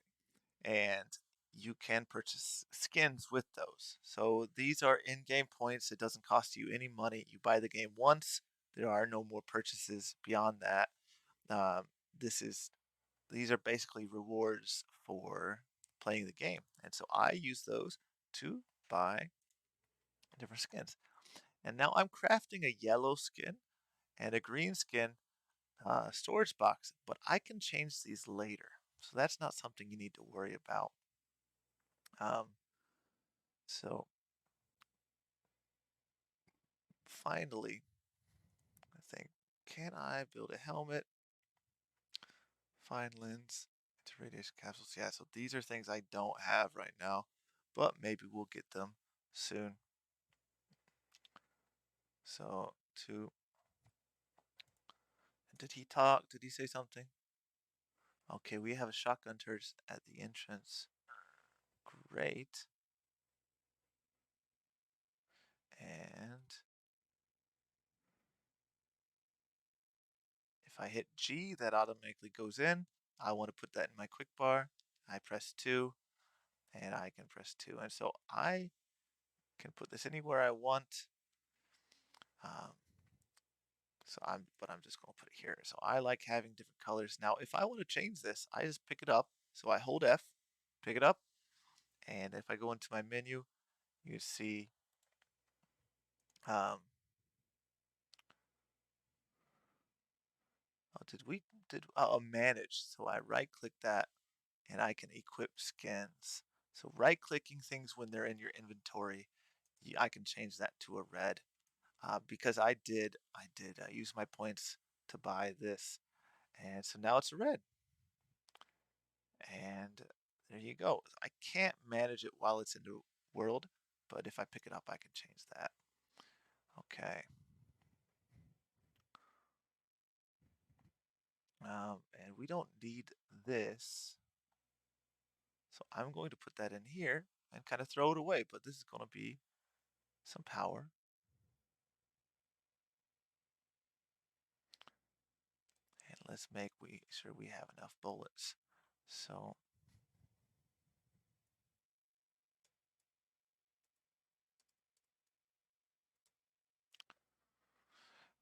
And you can purchase skins with those. So these are in-game points. It doesn't cost you any money. You buy the game once. There are no more purchases beyond that. Um, this is these are basically rewards for playing the game. And so I use those to buy different skins. And now I'm crafting a yellow skin and a green skin storage box, but I can change these later. So that's not something you need to worry about. Um, so finally, I think, can I build a helmet? Find lens into radiation capsules. Yeah, so these are things I don't have right now, but maybe we'll get them soon. So did he talk? Did he say something? Okay, we have a shotgun turret at the entrance. Great. And if I hit G, that automatically goes in. I want to put that in my quick bar. I press 2, and I can press 2. And so I can put this anywhere I want. Um, but I'm just going to put it here. So I like having different colors. Now, if I want to change this, I just pick it up. So I hold F, pick it up, and if I go into my menu, you see um, oh, manage. So I right click that and I can equip skins. So right clicking things when they're in your inventory, I can change that to a red because I did use my points to buy this. And so now it's red. And there you go. I can't manage it while it's in the world, but if I pick it up, I can change that. Okay. And we don't need this. So I'm going to put that in here and kind of throw it away, but this is going to be some power. And let's make sure we have enough bullets. So,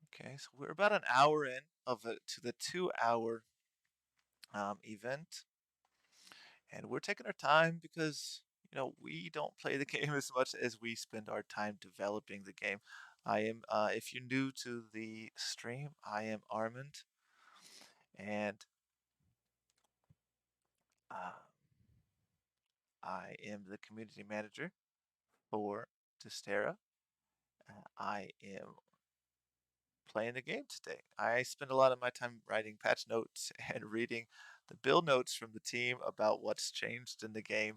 okay, so we're about an hour in of it to the 2 hour event. And we're taking our time because, we don't play the game as much as we spend our time developing the game. If you're new to the stream, I am Armand, and uh, I am the community manager for Dysterra. I am playing the game today. I spend a lot of my time writing patch notes and reading the build notes from the team about what's changed in the game.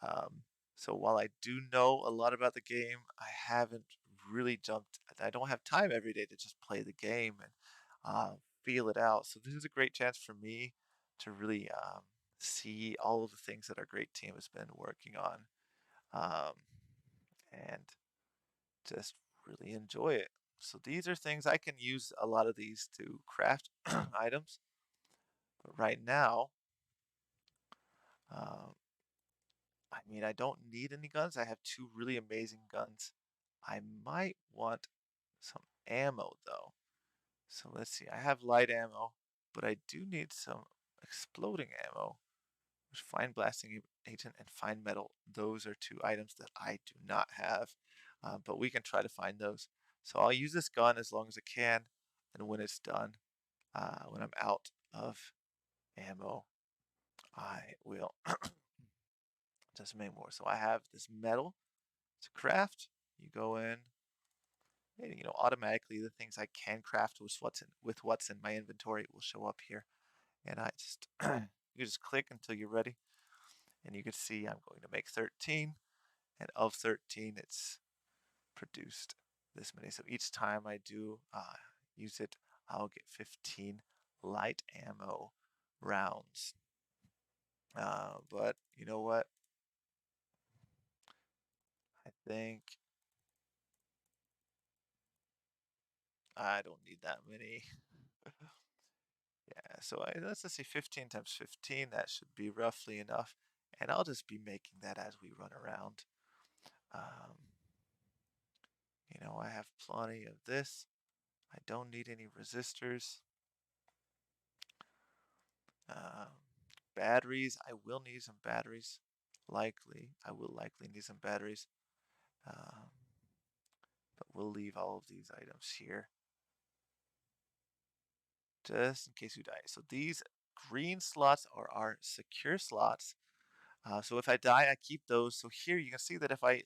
Um, so while I do know a lot about the game, I haven't really jumped. I don't have time every day to just play the game and feel it out. So this is a great chance for me to really see all of the things that our great team has been working on, um, and just really enjoy it. So these are things I can use a lot of these to craft items. But right now, um, I mean, I don't need any guns. I have two really amazing guns. I might want some ammo though. So let's see. I have light ammo, but I do need some exploding ammo, which fine blasting agent and fine metal. Those are two items that I do not have, but we can try to find those. So I'll use this gun as long as I can, and when it's done, when I'm out of ammo, I will just make more. So I have this metal to craft. You go in, and, automatically the things I can craft with what's in my inventory will show up here. And I just you just click until you're ready, and you can see I'm going to make 13, and of 13, it's produced this many. So each time I do use it, I'll get 15 light ammo rounds. But you know what? I think I don't need that many. Yeah, so let's just say 15 times 15. That should be roughly enough. And I'll just be making that as we run around. Um, I have plenty of this. I don't need any resistors. Um, Batteries, I will need some batteries. I will likely need some batteries. Um, but we'll leave all of these items here just in case we die. So these green slots are our secure slots. So if I die, I keep those. So here you can see that if I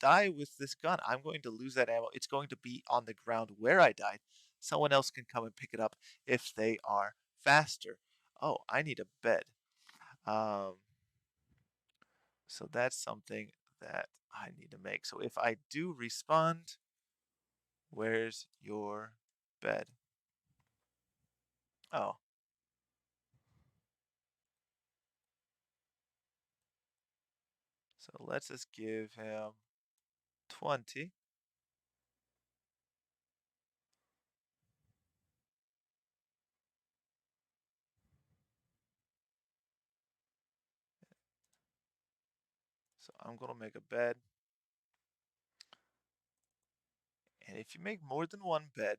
die with this gun, I'm going to lose that ammo. It's going to be on the ground where I died. Someone else can come and pick it up if they are faster. Oh, I need a bed. Um, so that's something that I need to make. So if I do respond, where's your bed? Oh, so let's just give him 20. So I'm going to make a bed. And if you make more than one bed,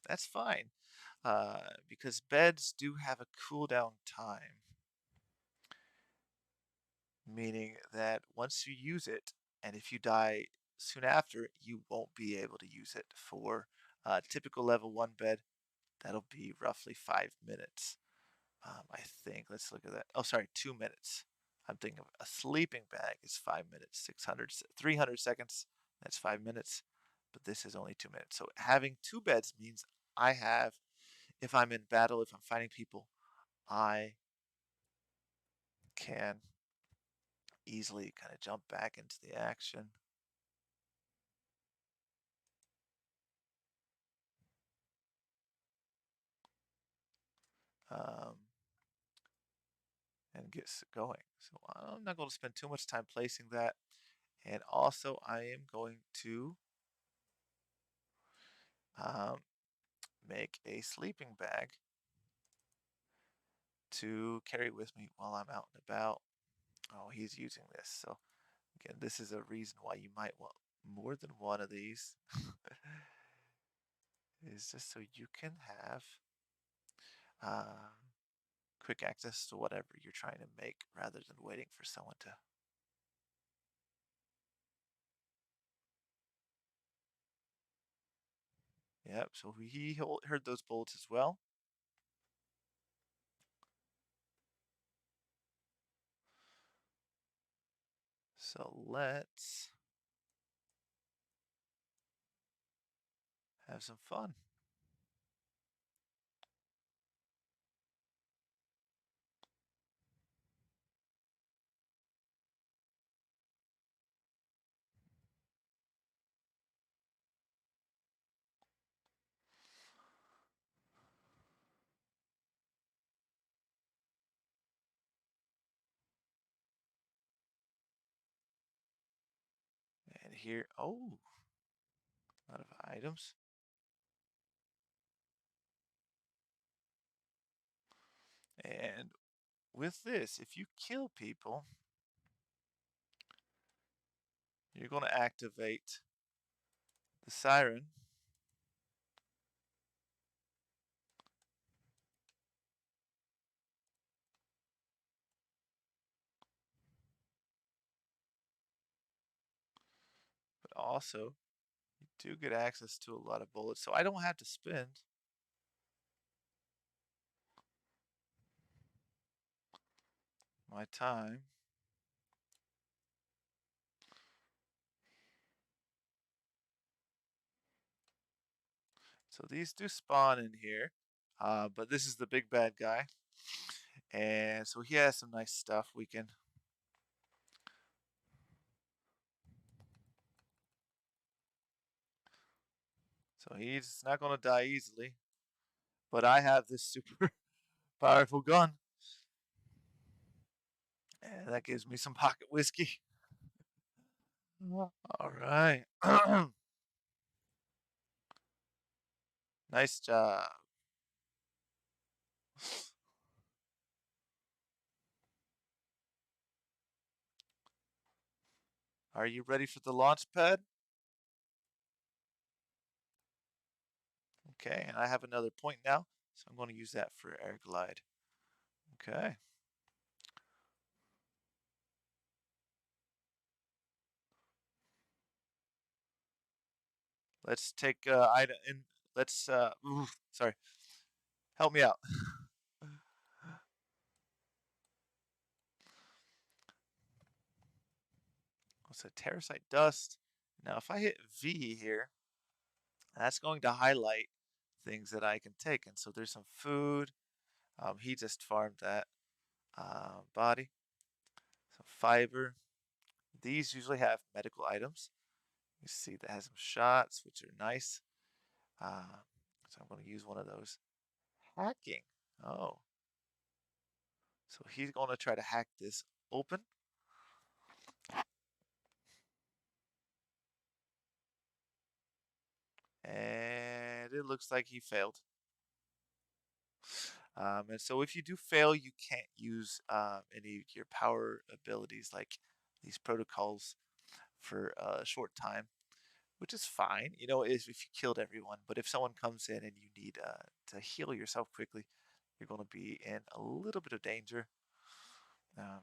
that's fine, because beds do have a cooldown time, meaning that once you use it, and if you die soon after, you won't be able to use it for typical level 1 bed. That'll be roughly 5 minutes. I think. Let's look at that. Oh, sorry, 2 minutes. I'm thinking of a sleeping bag is 5 minutes, 300 seconds. That's 5 minutes, but this is only 2 minutes. So having two beds means I have, if I'm in battle, if I'm fighting people, I can easily kind of jump back into the action. Um, and get going. So I'm not going to spend too much time placing that. And also, I am going to um, make a sleeping bag to carry with me while I'm out and about. Oh, he's using this. So again, this is a reason why you might want more than one of these. Is just so you can have uh, quick access to whatever you're trying to make rather than waiting for someone to. Yep, so he heard those bullets as well. So let's have some fun. And here, oh, a lot of items. And with this, if you kill people, you're going to activate the siren. But also, you do get access to a lot of bullets, so I don't have to spend my time. So these do spawn in here, but this is the big bad guy. And so he has some nice stuff we can. So he's not going to die easily. But I have this super powerful gun. And that gives me some pocket whiskey. All right. Nice job. Are you ready for the launch pad? Okay, and I have another point now, so I'm going to use that for air glide. Okay. Let's take item in. Let's sorry. Help me out. What's a terracite dust? Now, if I hit V here, that's going to highlight things that I can take. And so there's some food. He just farmed that body. Some fiber. These usually have medical items. You see that has some shots, which are nice. So I'm going to use one of those. Hacking. Oh, so he's going to try to hack this open. And it looks like he failed. And so if you do fail, you can't use any of your power abilities like these protocols for a short time, which is fine, you know, if you killed everyone. But if someone comes in and you need to heal yourself quickly, you're going to be in a little bit of danger. Um,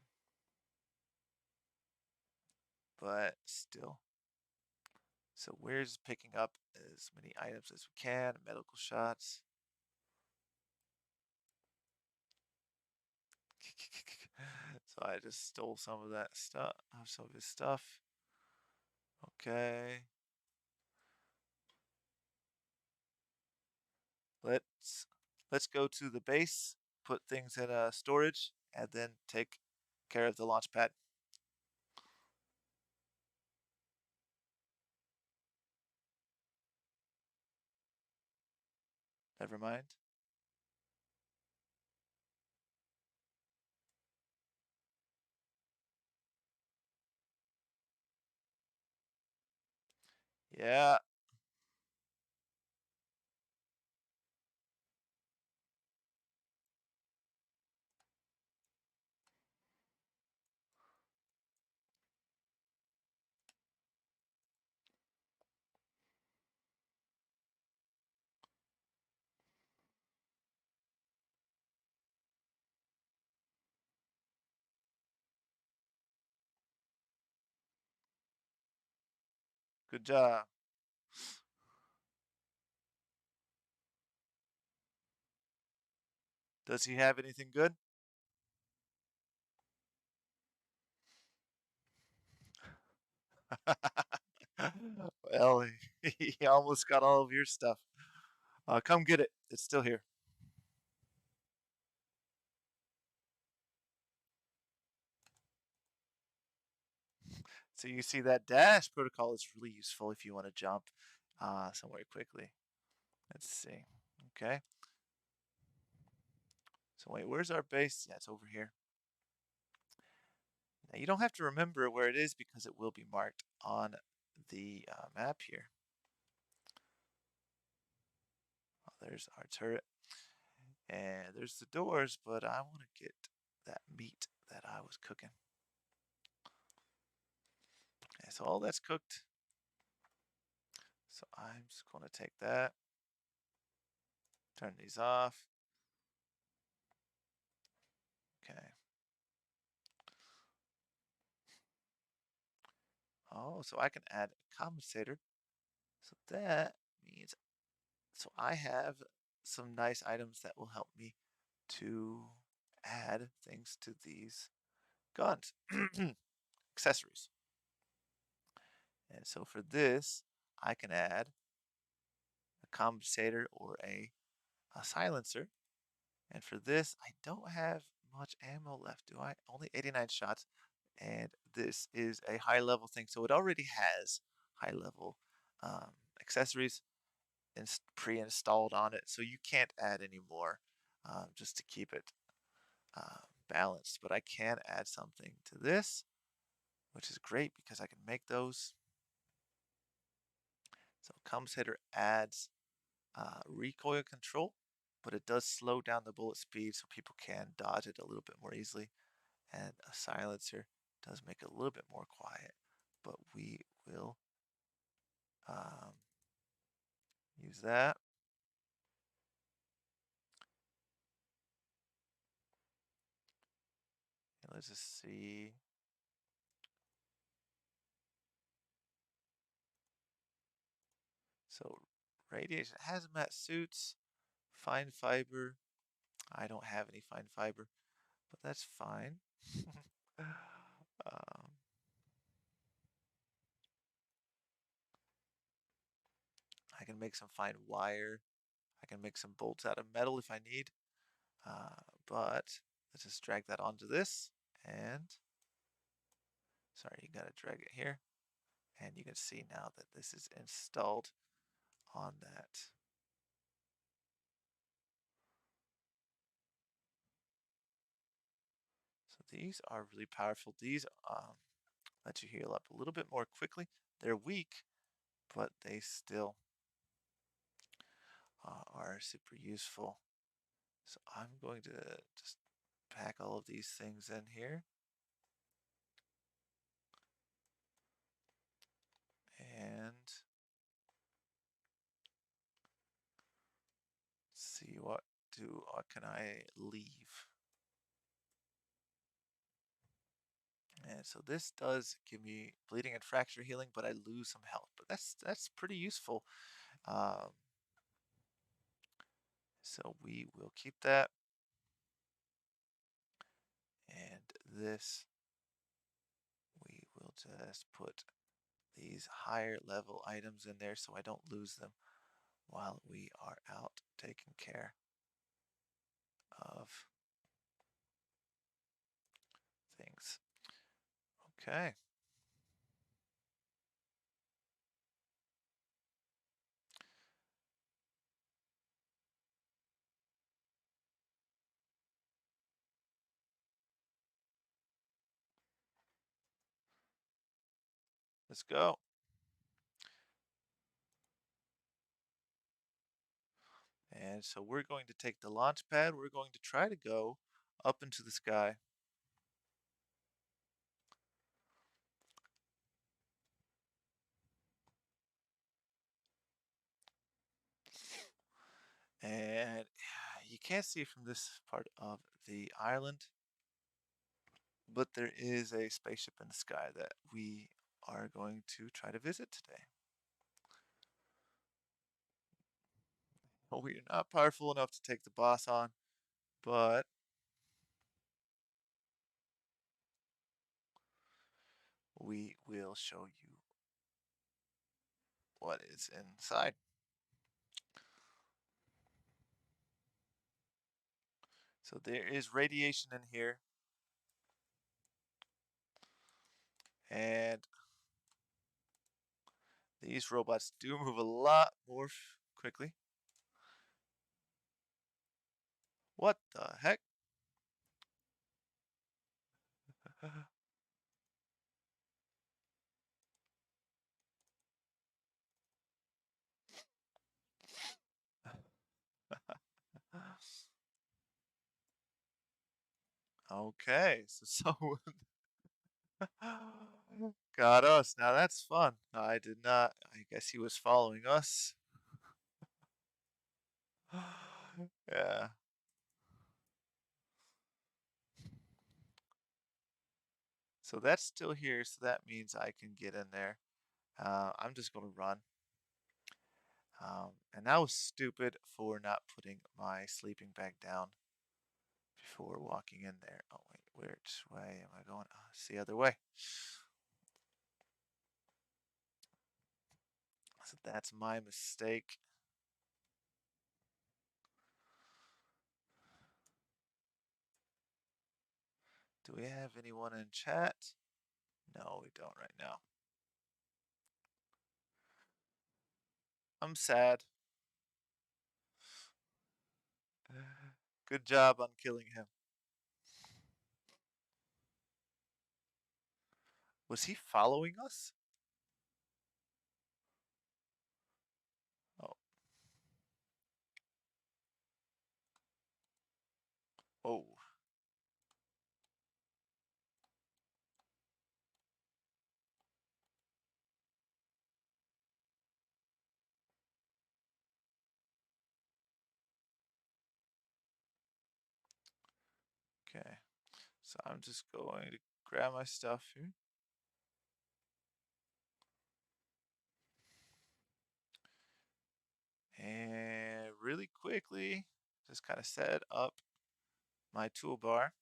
but still. So we're just picking up as many items as we can, medical shots. So I just stole some of that stuff, some of his stuff. Okay. Let's let's go to the base, put things in a storage, and then take care of the launch pad. Never mind. Yeah, good job. Does he have anything good? Well, he almost got all of your stuff. Come get it. It's still here. So you see that dash protocol is really useful if you want to jump somewhere quickly. Let's see. Okay. So wait, where's our base? Yeah, it's over here. Now you don't have to remember where it is because it will be marked on the map here. Oh, there's our turret. And there's the doors, but I want to get that meat that I was cooking. Okay, so all that's cooked. So I'm just going to take that, turn these off. Okay. Oh, so I can add a compensator. So that means, so I have some nice items that will help me to add things to these guns, accessories. And so for this, I can add a compensator or a silencer. And for this, I don't have much ammo left, do I? Only 89 shots. And this is a high level thing. So it already has high level accessories pre-installed on it. So you can't add any more just to keep it balanced. But I can add something to this, which is great because I can make those. So compensator adds recoil control, but it does slow down the bullet speed so people can dodge it a little bit more easily. And a silencer does make it a little bit more quiet, but we will um, use that. And let's just see. So radiation hazmat suits, fine fiber. I don't have any fine fiber, but that's fine. um, I can make some fine wire. I can make some bolts out of metal if I need. But let's just drag that onto this. And sorry, you gotta drag it here. And you can see now that this is installed on that. So these are really powerful. These let you heal up a little bit more quickly. They're weak, but they still are super useful. So I'm going to just pack all of these things in here. And see what can I leave. And so this does give me bleeding and fracture healing, but I lose some health. But that's pretty useful. Um, so we will keep that. And this, we will just put these higher level items in there so I don't lose them while we are out taking Okay. Let's go. And so we're going to take the launch pad. We're going to try to go up into the sky. And you can't see from this part of the island, but there is a spaceship in the sky that we are going to try to visit today. We're not powerful enough to take the boss on, but we will show you what is inside. So there is radiation in here, and these robots do move a lot more quickly. What the heck? Okay, so got us. Now that's fun. I did not. I guess he was following us. Yeah. So that's still here, so that means I can get in there. I'm just gonna run. And that was stupid for not putting my sleeping bag down before walking in there. Oh wait, which way am I going? Oh, it's the other way. So that's my mistake. Do we have anyone in chat? No, we don't right now. I'm sad. Good job on killing him. Was he following us? Oh, oh. Okay. So I'm just going to grab my stuff here. And really quickly, just kind of set up my toolbar.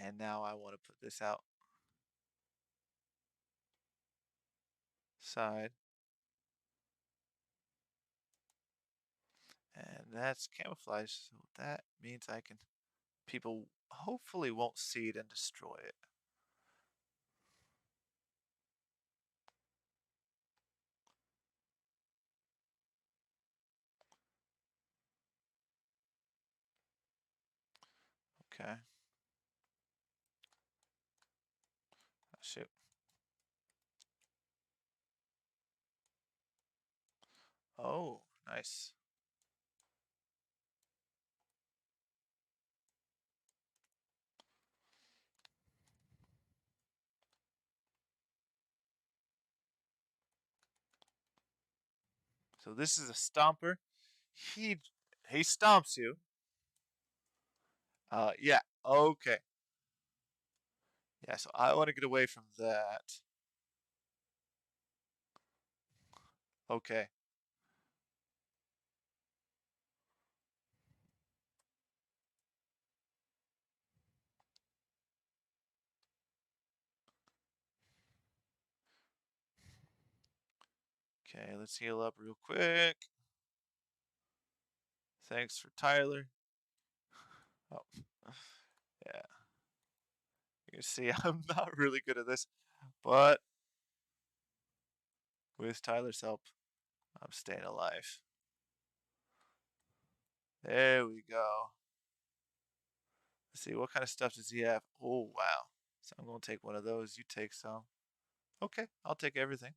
And now I want to put this outside. And that's camouflage, so that means I can, people hopefully won't see it and destroy it. Okay. Oh, shoot. Oh, nice. So this is a stomper. He he stomps you. Yeah. Okay. Yeah, so I want to get away from that. Okay. Okay, let's heal up real quick. Thanks for Tyler. Oh, yeah. You see, I'm not really good at this, but with Tyler's help, I'm staying alive. There we go. Let's see, what kind of stuff does he have? Oh, wow. So I'm going to take one of those. You take some. Okay, I'll take everything.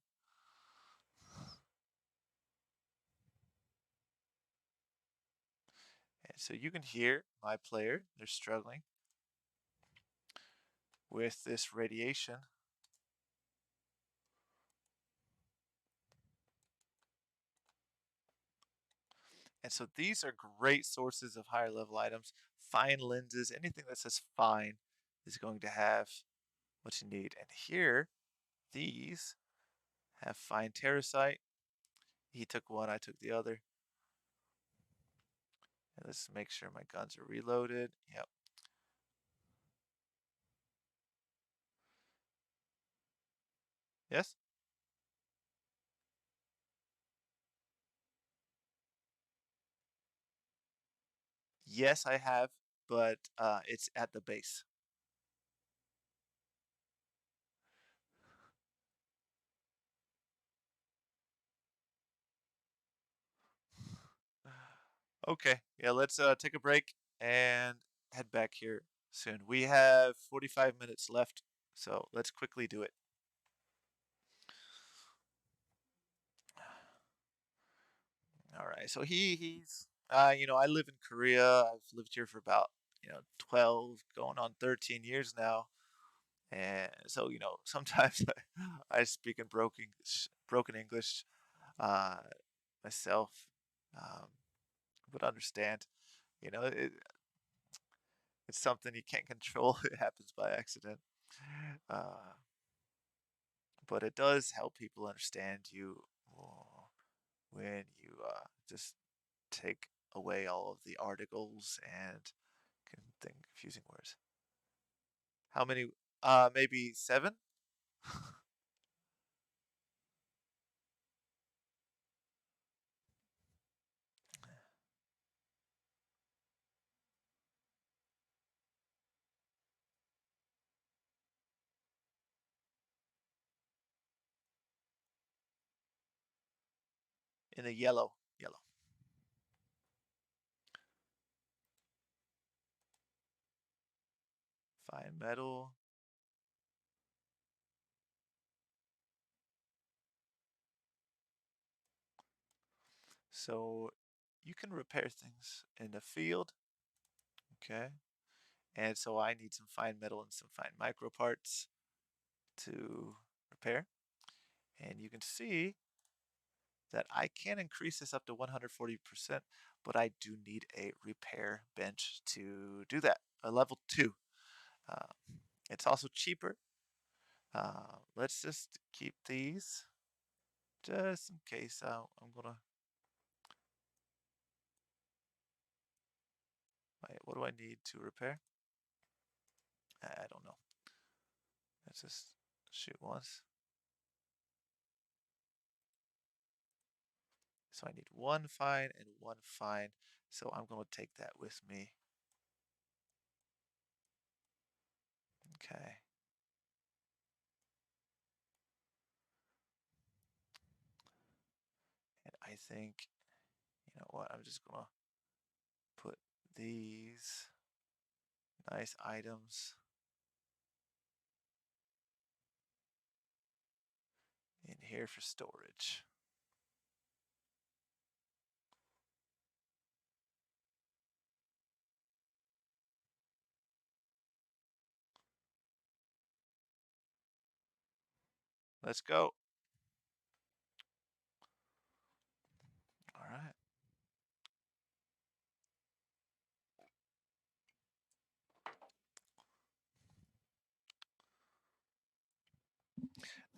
And so you can hear my player. They're struggling with this radiation. And so these are great sources of higher level items. Fine lenses, anything that says fine is going to have what you need. And here, these have fine terracite. He took one, I took the other. And let's make sure my guns are reloaded. Yep. Yes? Yes, I have, but it's at the base. Okay, yeah, let's take a break and head back here soon. We have 45 minutes left, so let's quickly do it. All right, so I live in Korea. I've lived here for about 12, going on 13 years now, and so sometimes I speak in broken English uh, myself, um, but understand. You know, it's something you can't control. It happens by accident. Uh, but it does help people understand you when you just take away all of the articles and can think confusing words. How many? Maybe seven in the yellow. Yellow. Fine metal. So you can repair things in the field. Okay. And so I need some fine metal and some fine micro parts to repair. And you can see that I can increase this up to 140%, but I do need a repair bench to do that, a level 2. Uh, it's also cheaper. Let's just keep these just in case. I'm gonna. Wait, what do I need to repair? I don't know. Let's just shoot once. So I need one fine and one fine. So I'm gonna take that with me. Okay. And I think, you know what? I'm just gonna put these nice items in here for storage. Let's go. All right.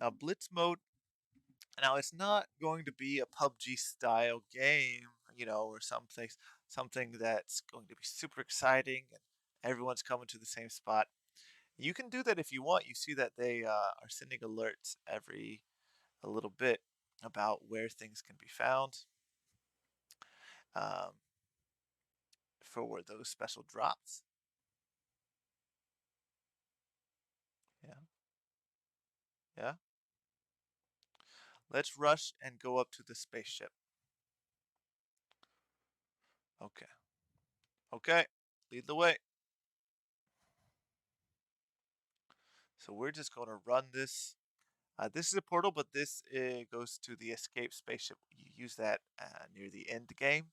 Now, Blitz mode. Now, it's not going to be a PUBG style game, or something that's going to be super exciting and everyone's coming to the same spot. You can do that if you want. You see that they are sending alerts every a little bit about where things can be found. Um, for those special drops. Yeah, yeah. Let's rush and go up to the spaceship. Okay, okay. Lead the way. So we're just going to run this. This is a portal, but this goes to the escape spaceship. You use that near the end game.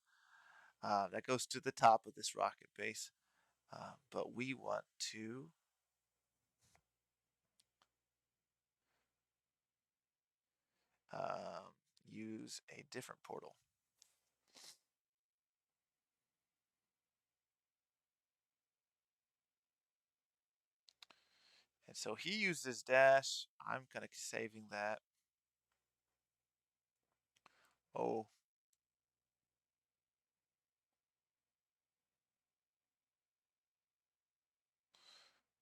That goes to the top of this rocket base. But we want to um, use a different portal. And so he used his dash. I'm kind of saving that. Oh,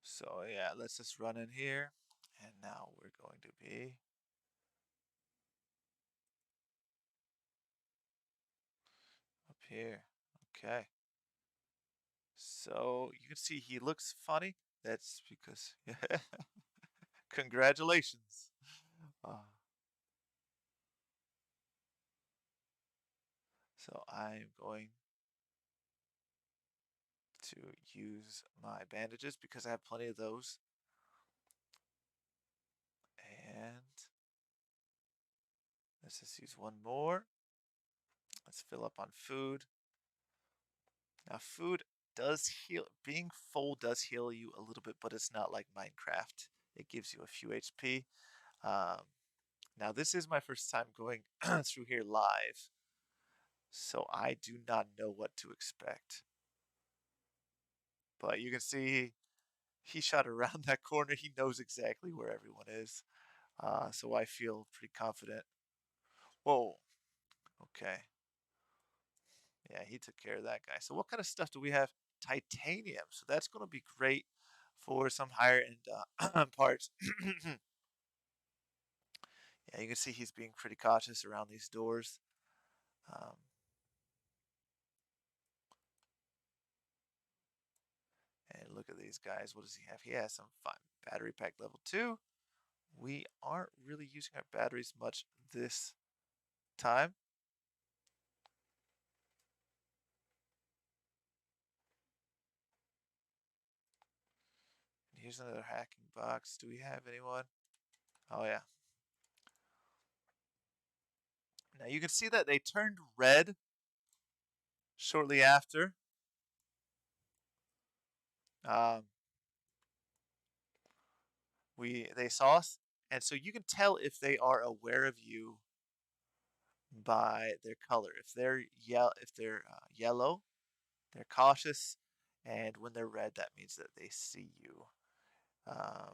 so yeah, let's just run in here. And now we're going to be up here. Okay. So you can see he looks funny. That's because, congratulations. Uh, so I'm going to use my bandages because I have plenty of those. And let's just use one more. Let's fill up on food. Now, food does heal. Being full does heal you a little bit, but it's not like Minecraft. It gives you a few HP. Um, now, this is my first time going through here live, so I do not know what to expect. But you can see he shot around that corner. He knows exactly where everyone is. So I feel pretty confident. Whoa. Okay. Yeah, he took care of that guy. So what kind of stuff do we have? Titanium. So that's going to be great for some higher end parts. Yeah, you can see he's being pretty cautious around these doors. Um, and look at these guys. What does he have? He has some fun battery pack level 2. We aren't really using our batteries much this time. Here's another hacking box. Do we have anyone? Oh, yeah. Now you can see that they turned red shortly after. Um, they saw us, and so you can tell if they are aware of you by their color. If they're yellow, they're cautious, and when they're red, that means that they see you. Um,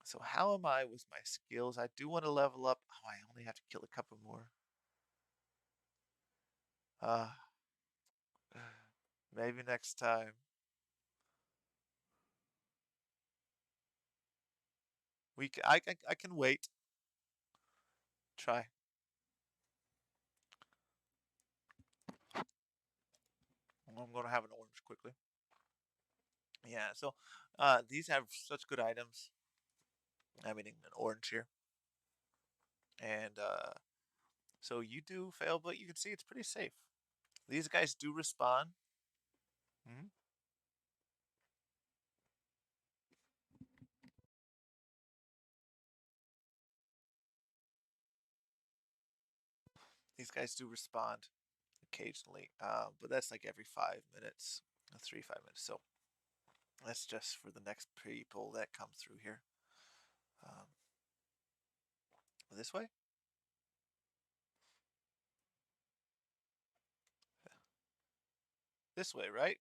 so how am I with my skills? I do want to level up. Oh, I only have to kill a couple more. Uh, maybe next time. I can wait. Try. I'm gonna have an orange quickly. Yeah. So, these have such good items. I'm eating an orange here, and so you do fail, but you can see it's pretty safe. These guys do respond. Mhm. These guys do respond occasionally, but that's like every 5 minutes, 3 5 minutes. So that's just for the next people that come through here. Um, this way? This way, right?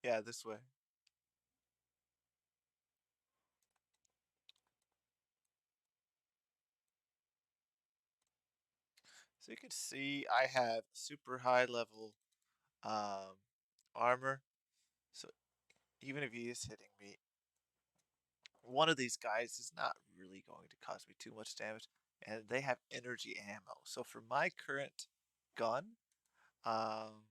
Yeah, this way. So you can see I have super high level um, armor. So even if he is hitting me, one of these guys is not really going to cause me too much damage. and they have energy ammo. So for my current gun, um,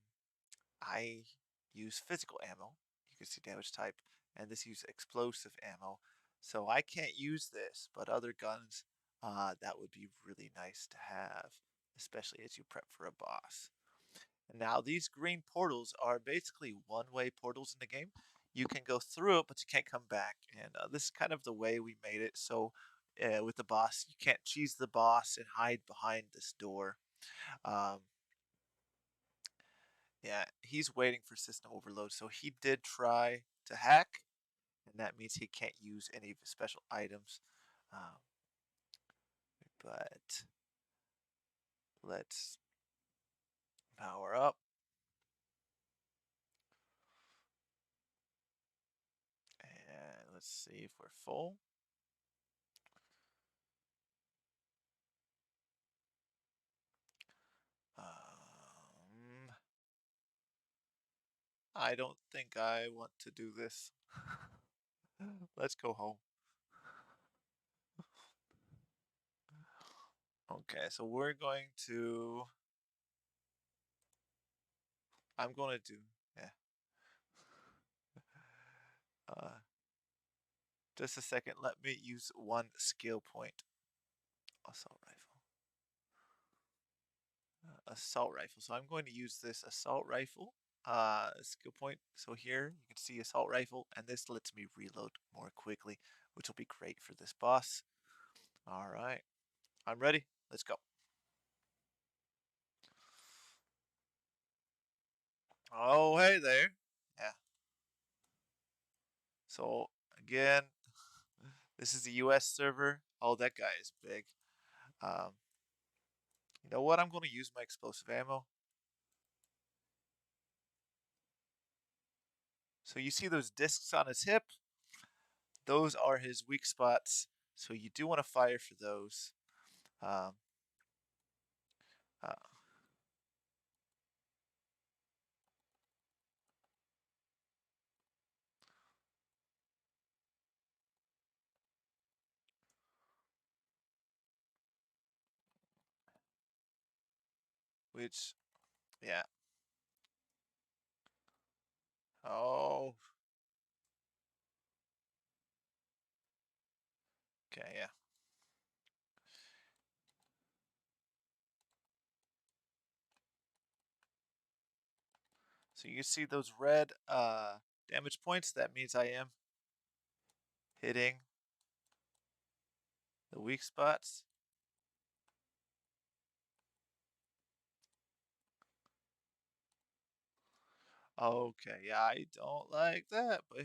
I use physical ammo. You can see damage type, and this uses explosive ammo. So I can't use this, but other guns, that would be really nice to have, especially as you prep for a boss. And now these green portals are basically one-way portals in the game. You can go through it, but you can't come back. And this is kind of the way we made it. So with the boss, you can't cheese the boss and hide behind this door. Um, yeah, he's waiting for system overload. So he did try to hack, and that means he can't use any of his special items. Um, but let's power up. And let's see if we're full. I don't think I want to do this. Let's go home. Okay, so we're going to. I'm going to do. Yeah. Uh, just a second. Let me use one skill point. Assault rifle. Assault rifle. So I'm going to use this assault rifle skill point. So here you can see assault rifle, and this lets me reload more quickly, which will be great for this boss. All right, I'm ready. Let's go. Oh, hey there. Yeah. So again, this is the US server. Oh, that guy is big. Um, you know what? I'm going to use my explosive ammo. So you see those discs on his hip? Those are his weak spots. So you do want to fire for those. Um, uh, which, yeah. Oh, okay, yeah. So you see those red damage points? That means I am hitting the weak spots. Okay, yeah, I don't like that, but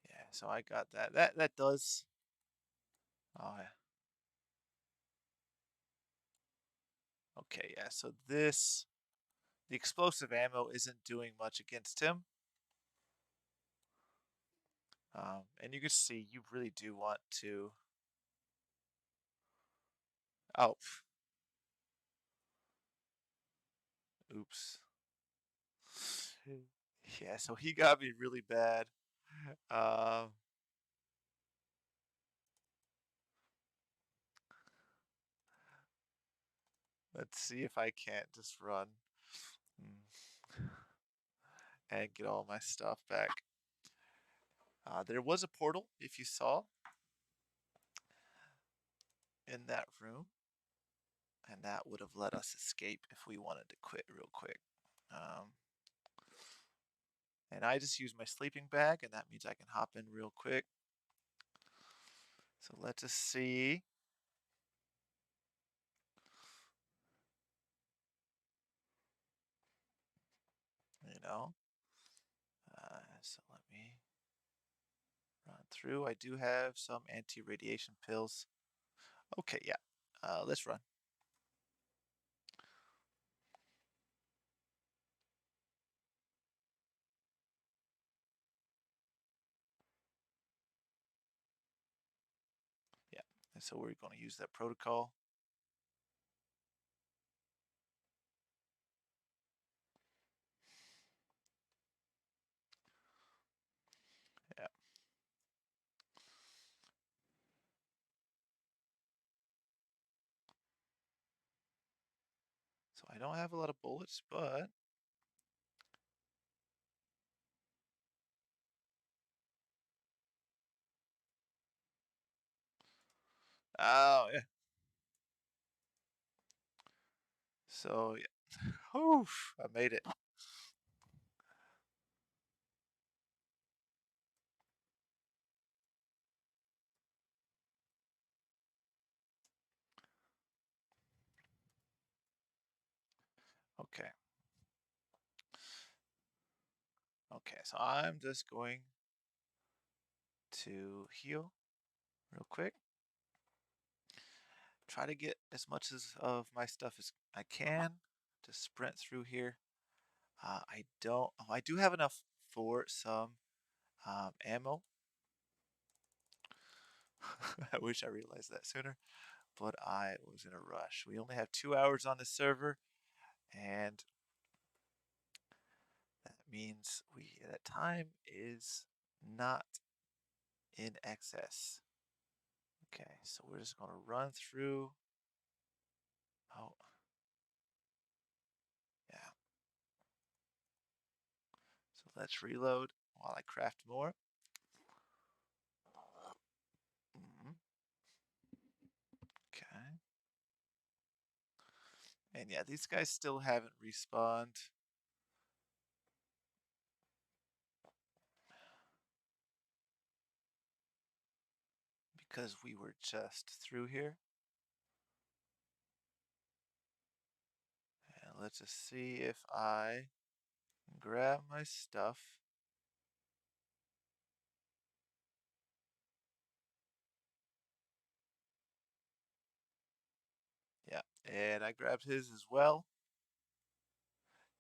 yeah, so I got that. That does. Oh yeah. Okay, yeah. So this the explosive ammo isn't doing much against him. And you can see you really do want to. Oh, oops. Yeah, so he got me really bad. Um, let's see if I can't just run and get all my stuff back. There was a portal, if you saw, in that room, and that would have let us escape if we wanted to quit real quick. Um, and I just use my sleeping bag, and that means I can hop in real quick. So let's just see. You know, so let me run through. I do have some anti-radiation pills. Okay, yeah. Let's run. Yeah. And so we're going to use that protocol. Yeah. don't have a lot of bullets, but oh yeah. So yeah. Whew, I made it. Okay. Okay, so I'm just going to heal real quick. Try to get as much of my stuff as I can to sprint through here. I don't. Oh, I do have enough for some ammo. I wish I realized that sooner, but I was in a rush. We only have 2 hours on the server, and that means that time is not in excess. Okay, so we're just gonna run through. Oh, yeah. So let's reload while I craft more. Mhm. Okay. And yeah, these guys still haven't respawned because we were just through here. And let's just see if I grab my stuff. Yeah, and I grabbed his as well.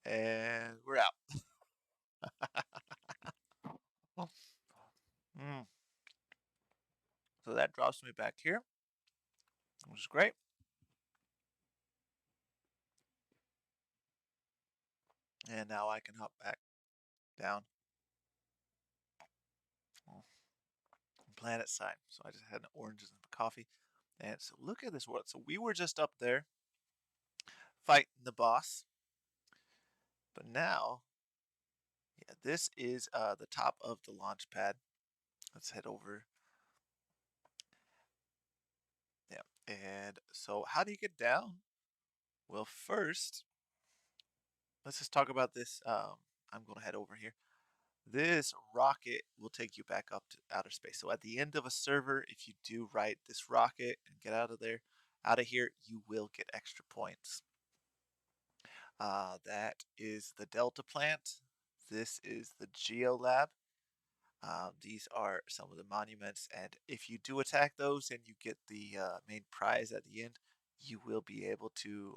And we're out. Mm. So that drops me back here, which is great. And now I can hop back down on planet side. So I just had an oranges and coffee. And so look at this world. So we were just up there fighting the boss. But now, yeah, this is the top of the launch pad. Let's head over. Yeah. And so how do you get down? Well, first, let's just talk about this. I'm going to head over here. This rocket will take you back up to outer space. So at the end of a server, if you do ride this rocket and get out of here, you will get extra points. That is the Delta plant. This is the Geo Lab. These are some of the monuments, and if you do attack those and you get the main prize at the end, you will be able to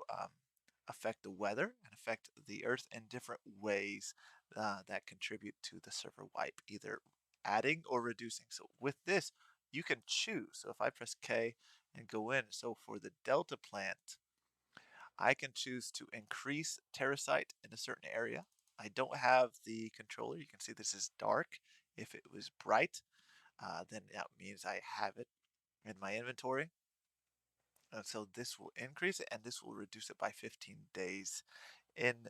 affect the weather and affect the Earth in different ways that contribute to the server wipe, either adding or reducing. So with this, you can choose. So if I press K and go in, so for the Delta plant, I can choose to increase terracite in a certain area. I don't have the controller. You can see this is dark. If it was bright, then that means I have it in my inventory. And so this will increase it and this will reduce it by 15 days in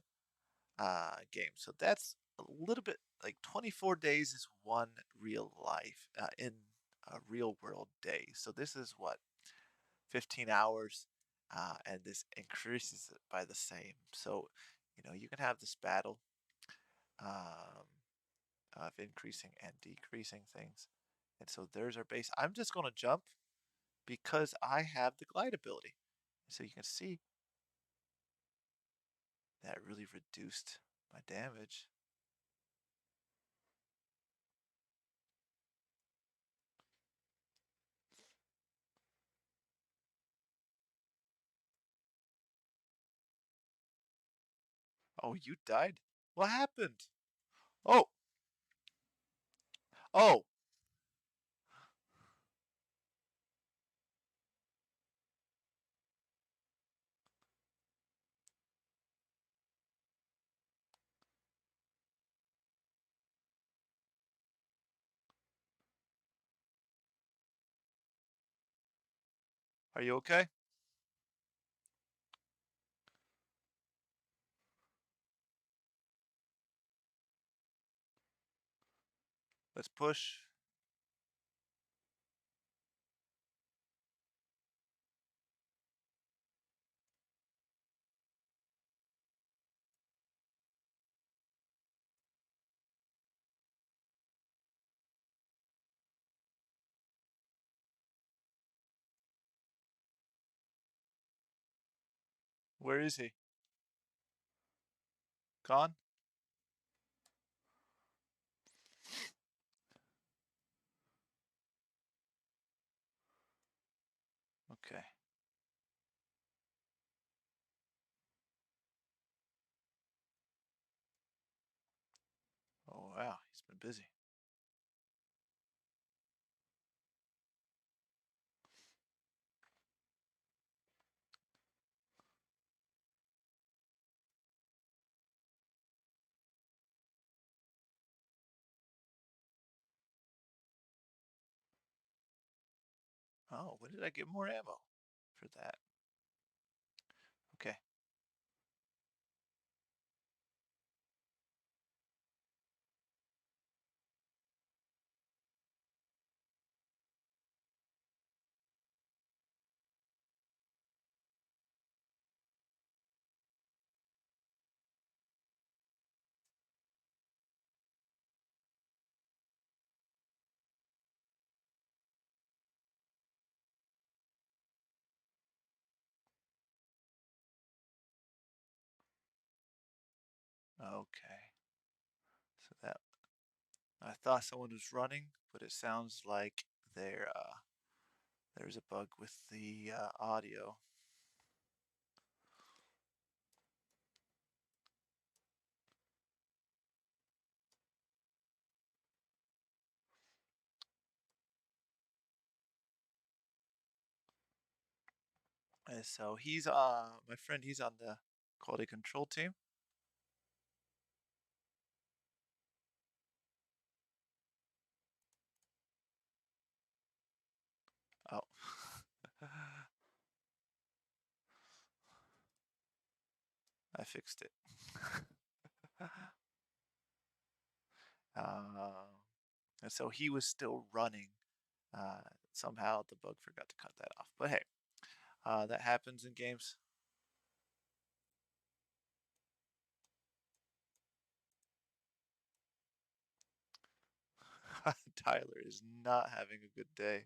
game. So that's a little bit like 24 days is one real life in a real world day. So this is what 15 hours, and this increases it by the same. So, you can have this battle um, of increasing and decreasing things. And so there's our base. I'm just going to jump because I have the glide ability. So you can see that really reduced my damage. Oh, you died? What happened? Oh, oh, are you okay? Let's push. Where is he? Gone? Okay. Oh, wow. He's been busy. Oh, when did I get more ammo for that? Okay. Okay. So that I thought someone was running, but it sounds like there's a bug with the audio. And so he's my friend, he's on the quality control team. Oh. I fixed it. uh, and so he was still running. Uh, Somehow the bug forgot to cut that off. But hey, that happens in games. Tyler is not having a good day.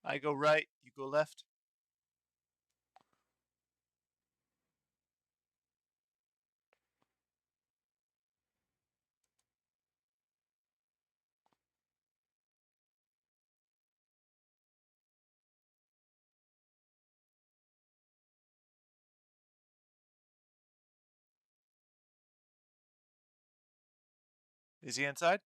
I go right, you go left. Is he inside?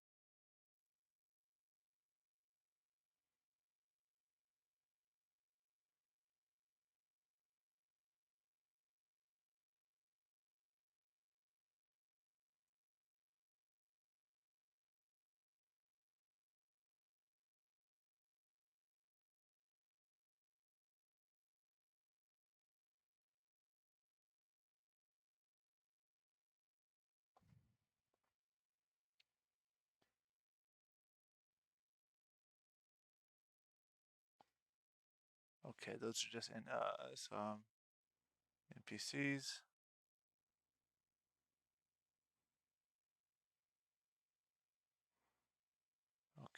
Okay, those are just in some NPCs.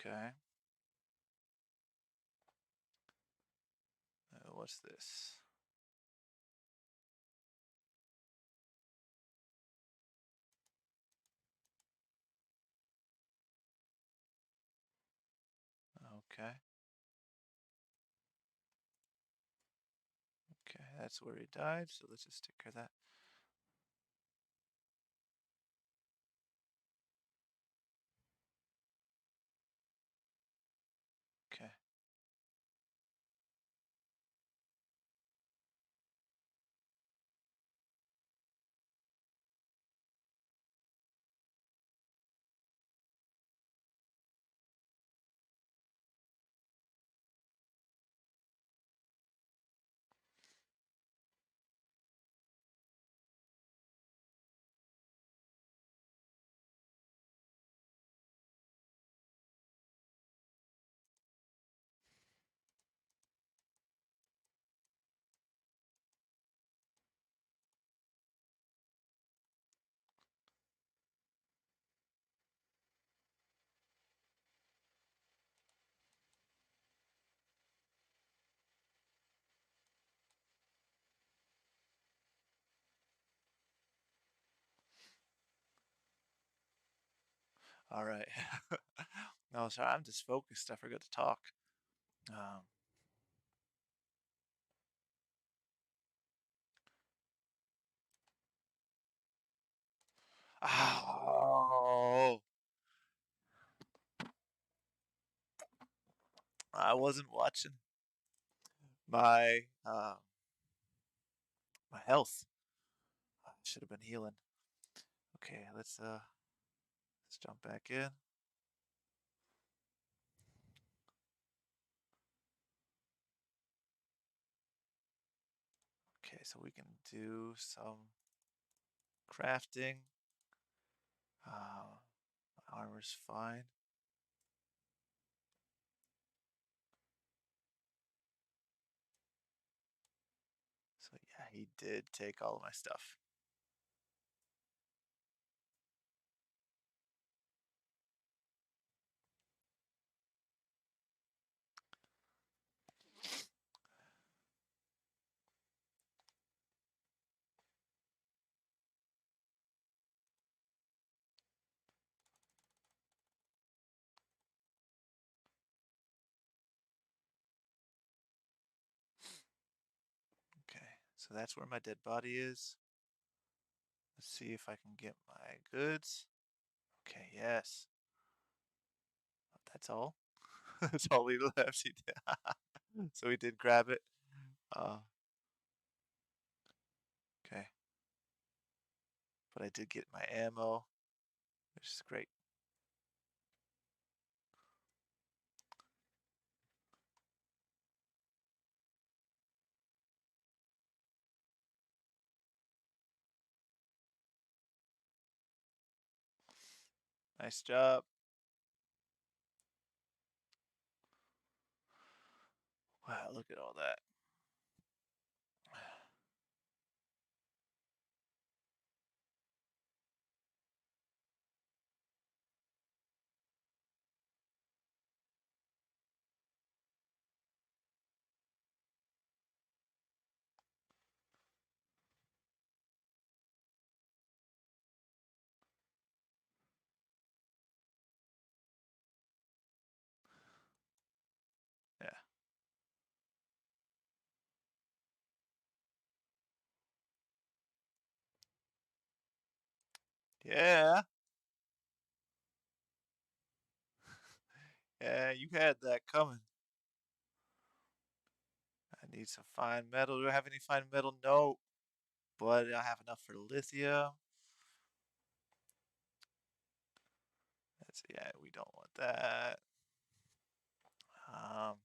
Okay. What's this? Okay. Okay, that's where he died, so let's just take care of that. Okay. All right. No, sorry, I'm just focused. I forgot to talk. Um, oh, I wasn't watching my my health. I should have been healing. Okay, let's jump back in. Okay, so we can do some crafting. My armor's fine. So yeah, he did take all of my stuff. Okay, so that's where my dead body is. Let's see if I can get my goods. Okay, yes. That's all. That's all he left. He did. So he did grab it. Uh, okay. But I did get my ammo, which is great. Nice job. Wow, look at all that. Yeah. Yeah. Yeah, you had that coming. I need some fine metal. Do I have any fine metal? No. But I have enough for lithium. Yeah, we don't want that. Um,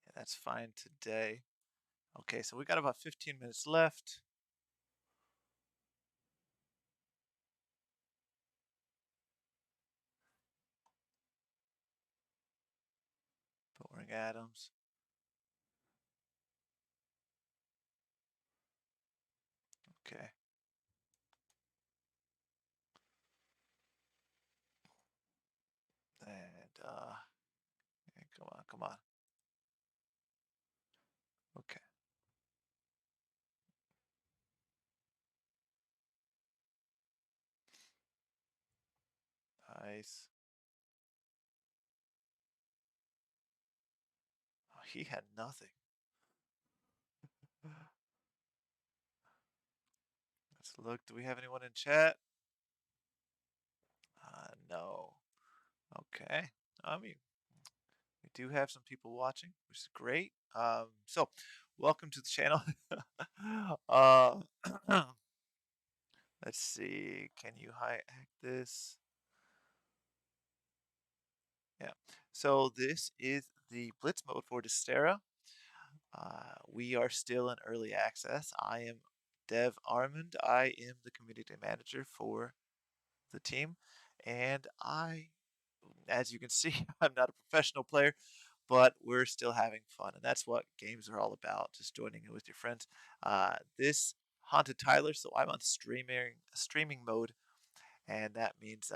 yeah, that's fine today. Okay, so we got about 15 minutes left. Boring atoms. Okay. Come on, come on. Okay, nice. Oh, he had nothing. Let's look. Do we have anyone in chat? No. Okay. I mean, we do have some people watching, which is great. So welcome to the channel. uh, let's see. Can you hack this? Yeah. So this is the Blitz mode for Dysterra. We are still in early access. I am Dev Armand. I am the community manager for the team, and as you can see, I'm not a professional player, but we're still having fun, and that's what games are all about. Just joining in with your friends. This Haunted Tyler, so I'm on streaming mode, and that means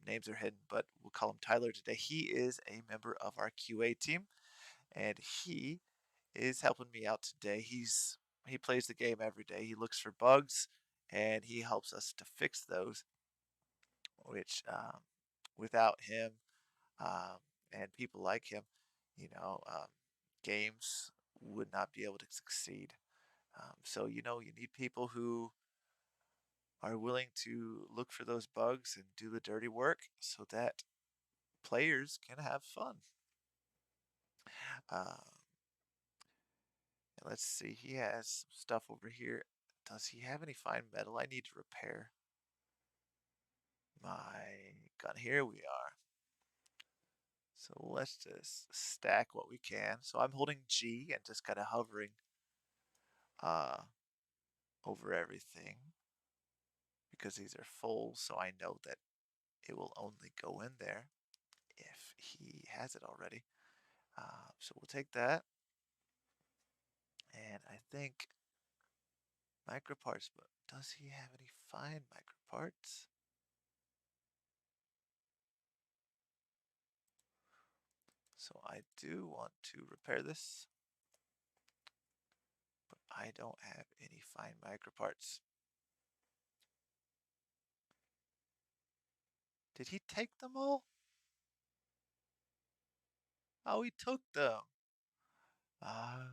names are hidden, but we'll call him Tyler today. He is a member of our QA team, and he is helping me out today. He plays the game every day. He looks for bugs, and he helps us to fix those. Which without him um, and people like him, games would not be able to succeed. So you need people who are willing to look for those bugs and do the dirty work so that players can have fun. Uh, let's see, he has some stuff over here. Does he have any fine metal I need to repair? My gun, here we are. So let's just stack what we can. So I'm holding G and just kind of hovering uh, over everything because these are full. So I know that it will only go in there if he has it already. So we'll take that. And I think microparts, but does he have any fine microparts? So I do want to repair this, but I don't have any fine microparts. Did he take them all? Oh, he took them. Uh,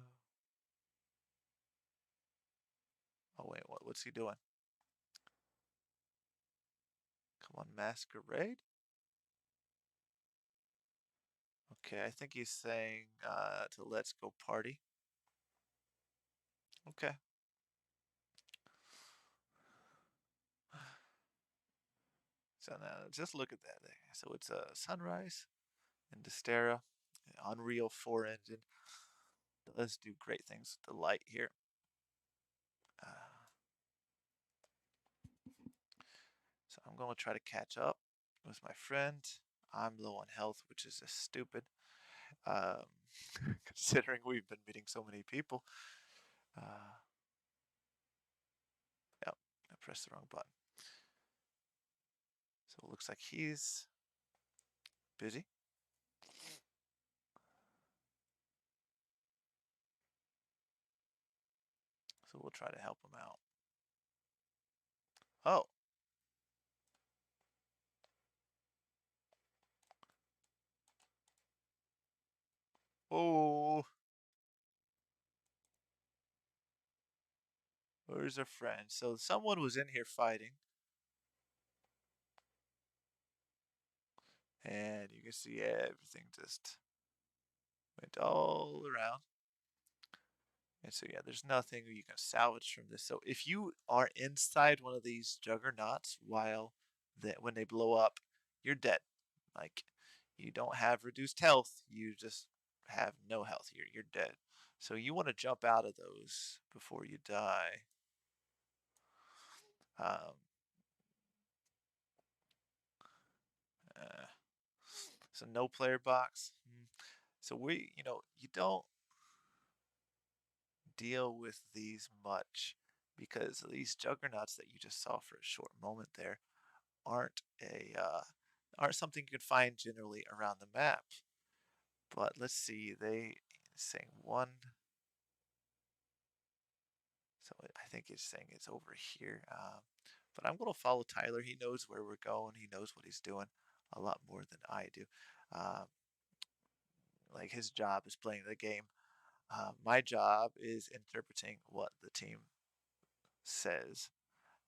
oh wait, what's he doing? Come on, masquerade? Okay, I think he's saying to let's go party. Okay. So now just look at that thing. So it's a sunrise in Dysterra, Unreal 4 engine. Let's do great things with the light here. Uh, so I'm going to try to catch up with my friend. I'm low on health, which is just stupid, um, considering we've been meeting so many people. Uh, yep, I pressed the wrong button. So it looks like he's busy. So we'll try to help him out. Oh, oh, where's our friend? So someone was in here fighting, and you can see everything just went all around. And so yeah, there's nothing you can salvage from this. So if you are inside one of these juggernauts when they blow up, you're dead. Like you don't have reduced health, you just have no health. You're dead. So you want to jump out of those before you die. Um, uh, so no player box. So you don't deal with these much because these juggernauts that you just saw for a short moment there aren't a aren't something you can find generally around the map. But let's see, they saying one. So I think it's saying it's over here. But I'm going to follow Tyler. He knows where we're going. He knows what he's doing a lot more than I do. Uh, like his job is playing the game. My job is interpreting what the team says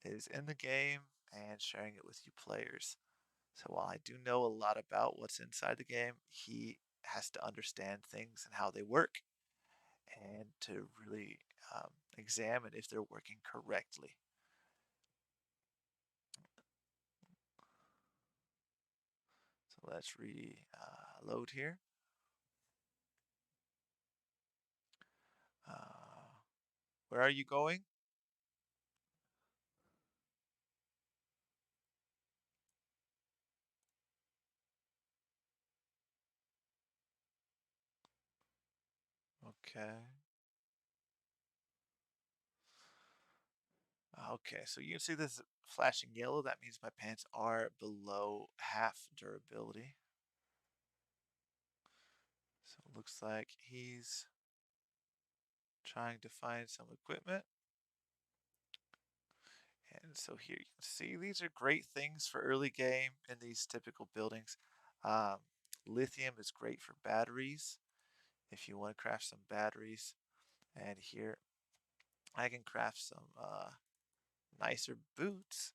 is in the game and sharing it with you players. So while I do know a lot about what's inside the game, he has to understand things and how they work and to really examine if they're working correctly. So let's reload here. Uh, where are you going? Okay. Okay, so you can see this flashing yellow. That means my pants are below half durability. So it looks like he's trying to find some equipment. And so here you can see these are great things for early game in these typical buildings. Um, Lithium is great for batteries if you want to craft some batteries. And here I can craft some nicer boots.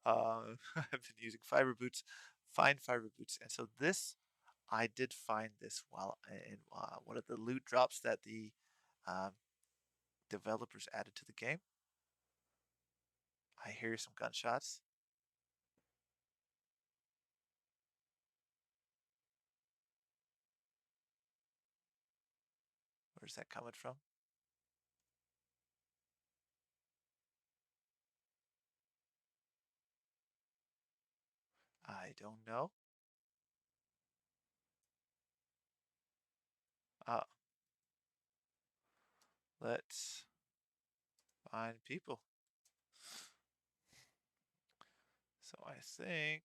I've been using fiber boots, fine fiber boots. And so this, I did find this while in one of the loot drops that the um, developers added to the game. I hear some gunshots. Where's that coming from? I don't know. Uh, let's find people. So I think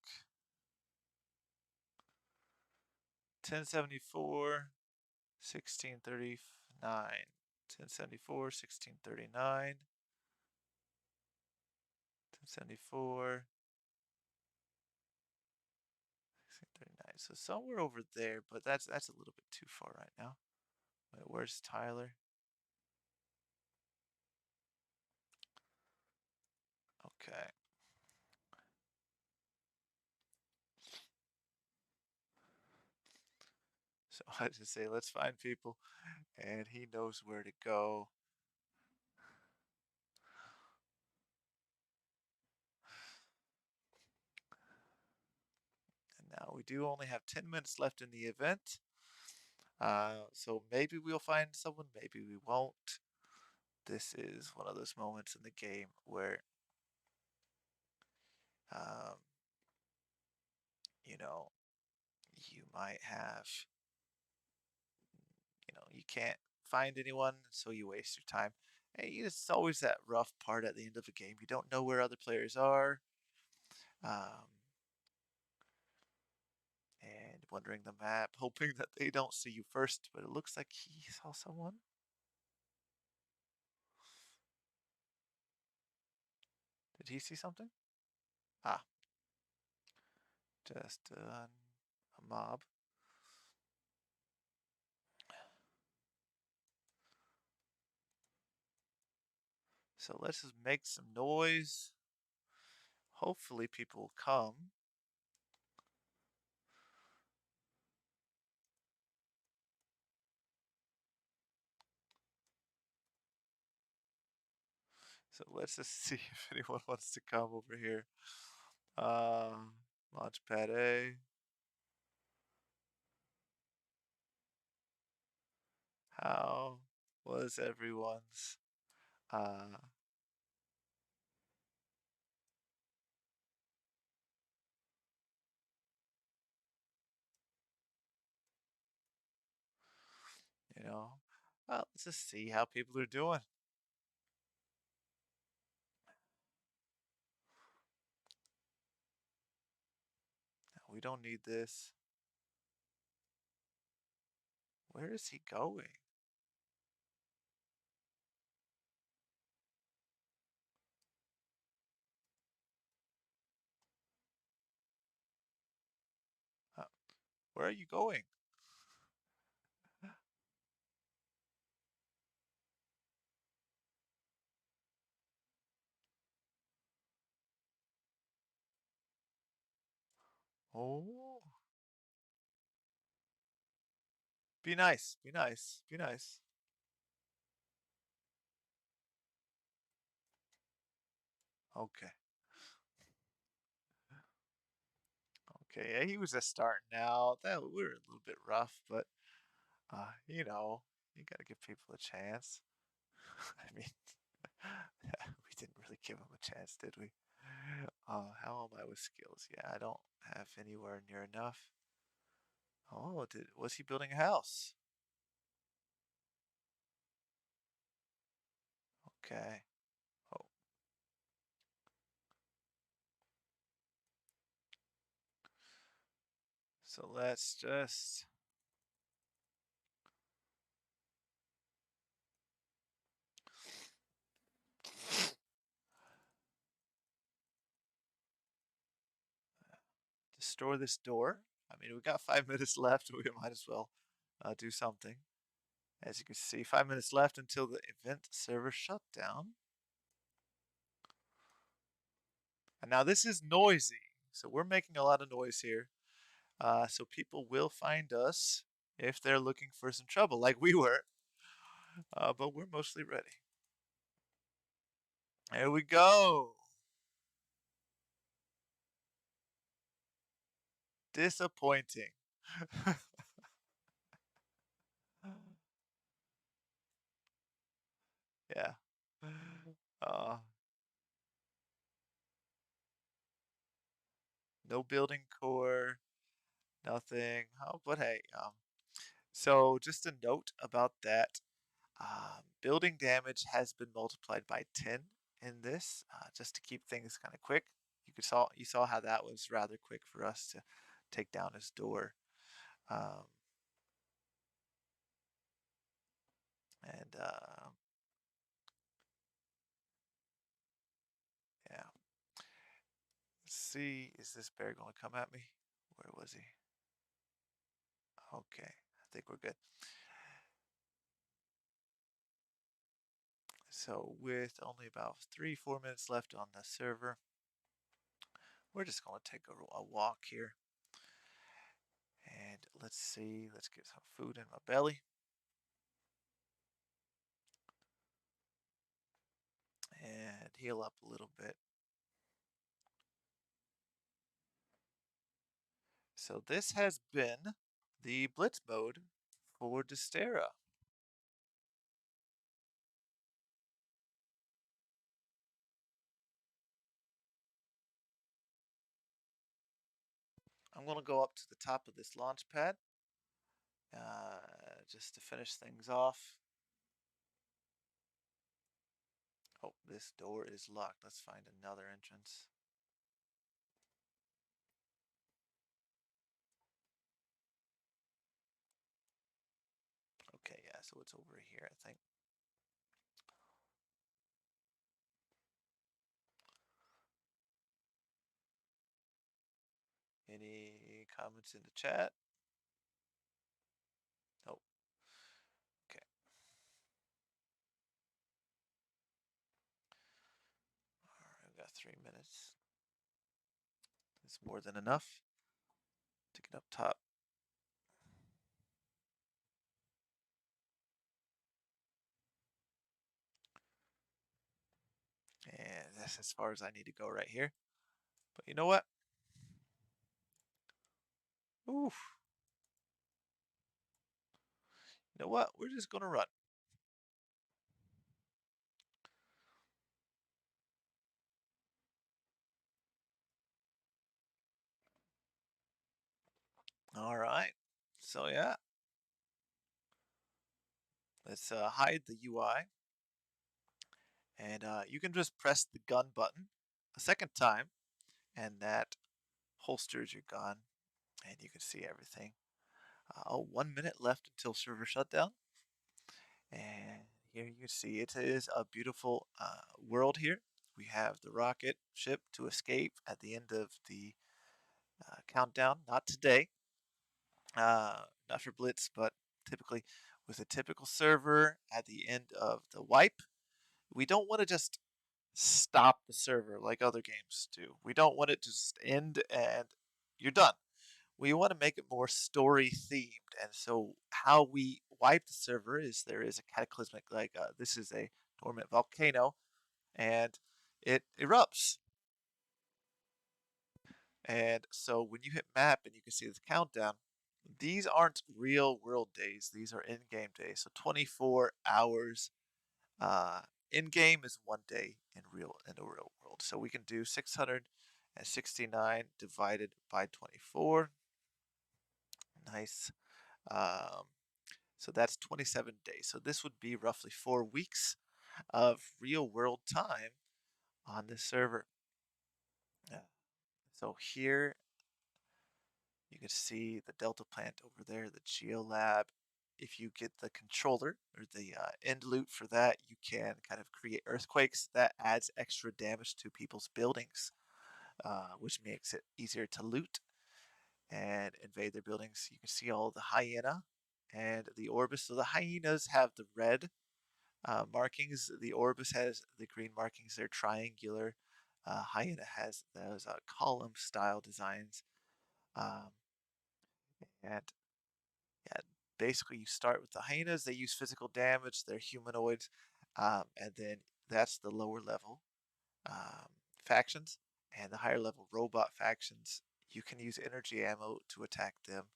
1074, 1639. 1074, 1639, 1074, 1639. So somewhere over there, but that's a little bit too far right now. Wait, where's Tyler? Okay. So I just say let's find people, and he knows where to go. And now we do only have 10 minutes left in the event. So maybe we'll find someone, maybe we won't. This is one of those moments in the game where, um, you know, you might have, you can't find anyone, so you waste your time. Hey, it's always that rough part at the end of a game. You don't know where other players are, um, and wandering the map, hoping that they don't see you first. But it looks like he saw someone. Did he see something? Ah, just a mob. So let's just make some noise. Hopefully people will come. So let's just see if anyone wants to come over here. Launchpad A. How was everyone's uh you know well, let's just see how people are doing. We don't need this. Where is he going? Uh, where are you going? Oh, be nice, be nice, be nice. Okay, okay. Yeah, he was just starting out. That we were a little bit rough, but you know, you gotta give people a chance. I mean, we didn't really give him a chance, did we? How am I with skills? Yeah, I don't have anywhere near enough. Oh, was he building a house? Okay. Oh, so let's just destroy this door. I mean, we got 5 minutes left. We might as well do something. As you can see, 5 minutes left until the event server shutdown. And now this is noisy, so we're making a lot of noise here. So people will find us if they're looking for some trouble, like we were. But we're mostly ready. There we go. Disappointing. Yeah. Uh, no building core, nothing. Oh, but hey, so just a note about that. Building damage has been multiplied by 10 in this, just to keep things kind of quick. You saw how that was rather quick for us to take down his door. Um, and yeah, let's see, is this bear going to come at me? Where was he? Okay, I think we're good. So with only about 3-4 minutes left on the server, we're just going to take a walk here. And let's see, let's get some food in my belly. And heal up a little bit. So this has been the Blitz mode for Dysterra. I'm going to go up to the top of this launch pad just to finish things off. Oh, this door is locked. Let's find another entrance. Okay, yeah, so it's over here, I think. Any comments in the chat? Nope. Okay. All right, we've got 3 minutes. It's more than enough to get up top. And that's as far as I need to go right here. But you know what? Oof. You know what? We're just going to run. All right. So yeah, let's hide the UI. And you can just press the gun button a second time, and that holsters your gun, and you can see everything. 1 minute left until server shutdown. And here you can see it is a beautiful world here. We have the rocket ship to escape at the end of the countdown. Not today, not for Blitz, but typically with a typical server at the end of the wipe. We don't want to just stop the server like other games do. We don't want it to just end and you're done. We want to make it more story themed. And so how we wipe the server is there is a cataclysmic, like this is a dormant volcano, and it erupts. And so when you hit map and you can see the countdown, these aren't real world days. These are in-game days. So 24 hours in-game is 1 day in the real world. So we can do 669 divided by 24. Nice. Um, so that's 27 days. So this would be roughly 4 weeks of real world time on this server. Yeah. So here you can see the Delta plant over there, the Geolab. If you get the controller or the end loot for that, you can kind of create earthquakes that adds extra damage to people's buildings, which makes it easier to loot and invade their buildings. You can see all the hyena and the Orbis. So the hyenas have the red markings. The Orbis has the green markings. They're triangular. Hyena has those column style designs. Um, and yeah, basically you start with the hyenas. They use physical damage. They're humanoids. And then that's the lower level factions. And the higher level robot factions, you can use energy ammo to attack them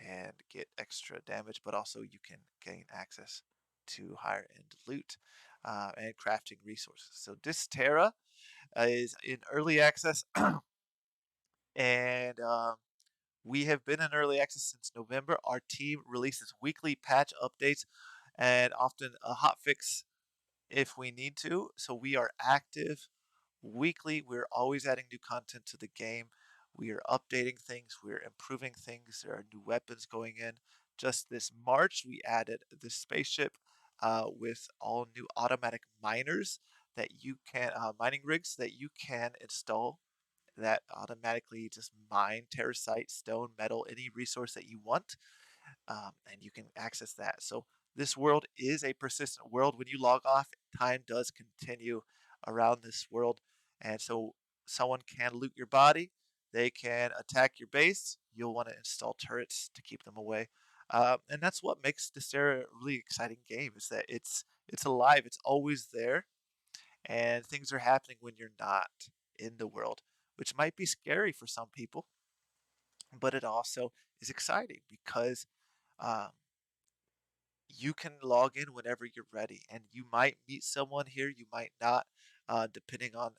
and get extra damage, but also you can gain access to higher end loot and crafting resources. So Dysterra is in early access, and we have been in early access since November. Our team releases weekly patch updates and often a hotfix if we need to. So we are active weekly. We're always adding new content to the game. We are updating things. We're improving things. There are new weapons going in. Just this March, we added the spaceship with all new automatic miners that you can, mining rigs that you can install that automatically just mine terracite, stone, metal, any resource that you want, and you can access that. So this world is a persistent world. When you log off, time does continue around this world, and so someone can loot your body. They can attack your base. You'll want to install turrets to keep them away, and that's what makes Dysterra a really exciting game. Is that it's alive. It's always there, and things are happening when you're not in the world, which might be scary for some people, but it also is exciting because um, you can log in whenever you're ready, and you might meet someone here, you might not, depending on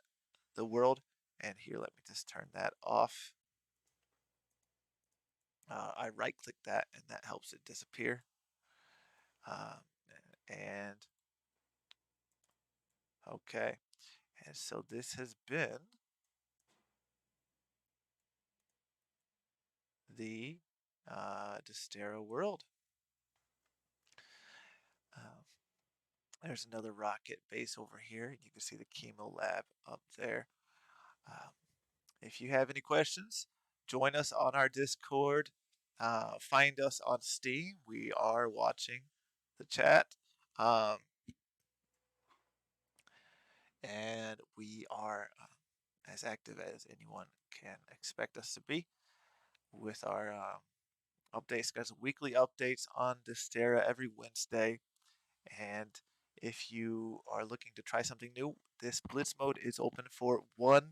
the world. And here, let me just turn that off. I right click that, and that helps it disappear. Um, and okay, and so this has been the Dysterra world. Uh, there's another rocket base over here. You can see the chemo lab up there. Um, If you have any questions, join us on our Discord. Find us on Steam. We are watching the chat. Um, and we are as active as anyone can expect us to be with our updates. Guys, weekly updates on Dysterra every Wednesday. And if you are looking to try something new, this Blitz mode is open for one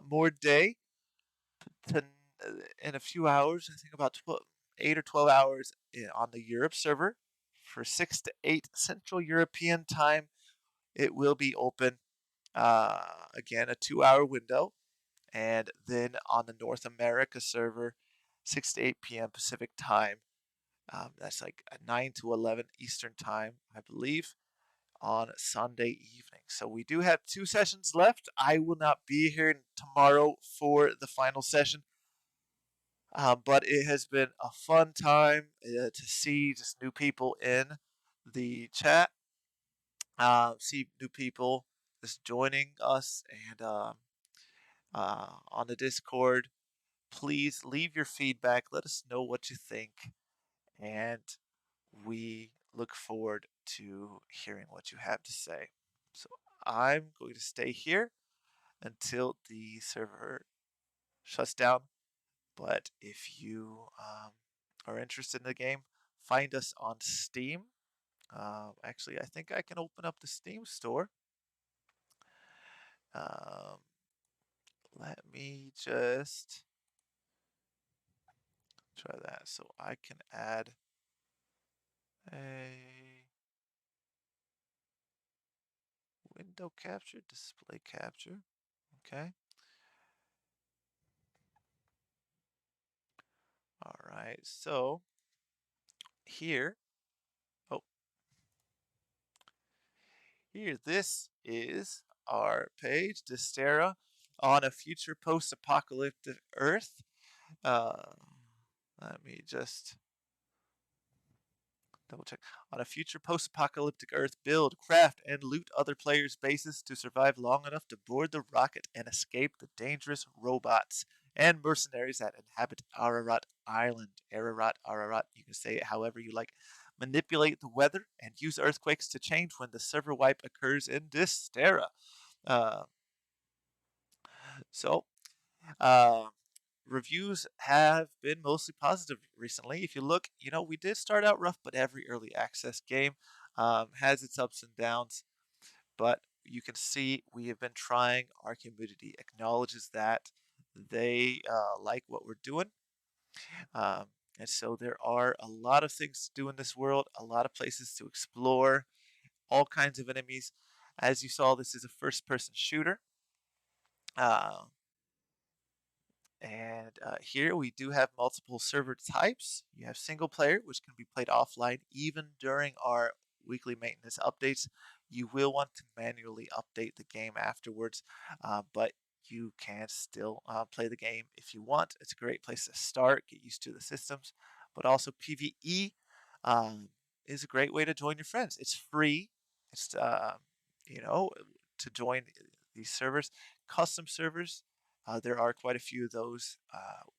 more day. To in a few hours. I think about 8 or 12 hours on the Europe server for 6 to 8 Central European time. It will be open again, a 2 hour window, and then on the North America server, 6 to 8 p.m. Pacific time. That's like 9 to 11 Eastern time, I believe, on Sunday evening. So we do have 2 sessions left. I will not be here tomorrow for the final session. But it has been a fun time to see just new people in the chat, see new people just joining us and on the Discord. Please leave your feedback. Let us know what you think, and we look forward to hearing what you have to say. So I'm going to stay here until the server shuts down. But if you are interested in the game, find us on Steam. Actually, I think I can open up the Steam store. Um, Let me just try that. So I can add a window capture, display capture. Okay. All right. So here, oh, here, this is our page, Dysterra, on a future post-apocalyptic Earth. Uh, Let me just double check. On a future post-apocalyptic Earth, build, craft, and loot other players' bases to survive long enough to board the rocket and escape the dangerous robots and mercenaries that inhabit Ararat Island. Ararat. You can say it however you like. Manipulate the weather and use earthquakes to change when the server wipe occurs in Dysterra. Uh, so, uh, Reviews have been mostly positive recently. If you look, we did start out rough, but every early access game has its ups and downs. But you can see we have been trying. Our community acknowledges that they like what we're doing. Um, and so there are a lot of things to do in this world, a lot of places to explore, all kinds of enemies. As you saw, this is a first person shooter. Uh, And here we do have multiple server types. You have single player, which can be played offline even during our weekly maintenance updates. You will want to manually update the game afterwards, but you can still play the game if you want. It's a great place to start, get used to the systems, but also PvE um, is a great way to join your friends. It's free. It's you know to join these servers, custom servers. There are quite a few of those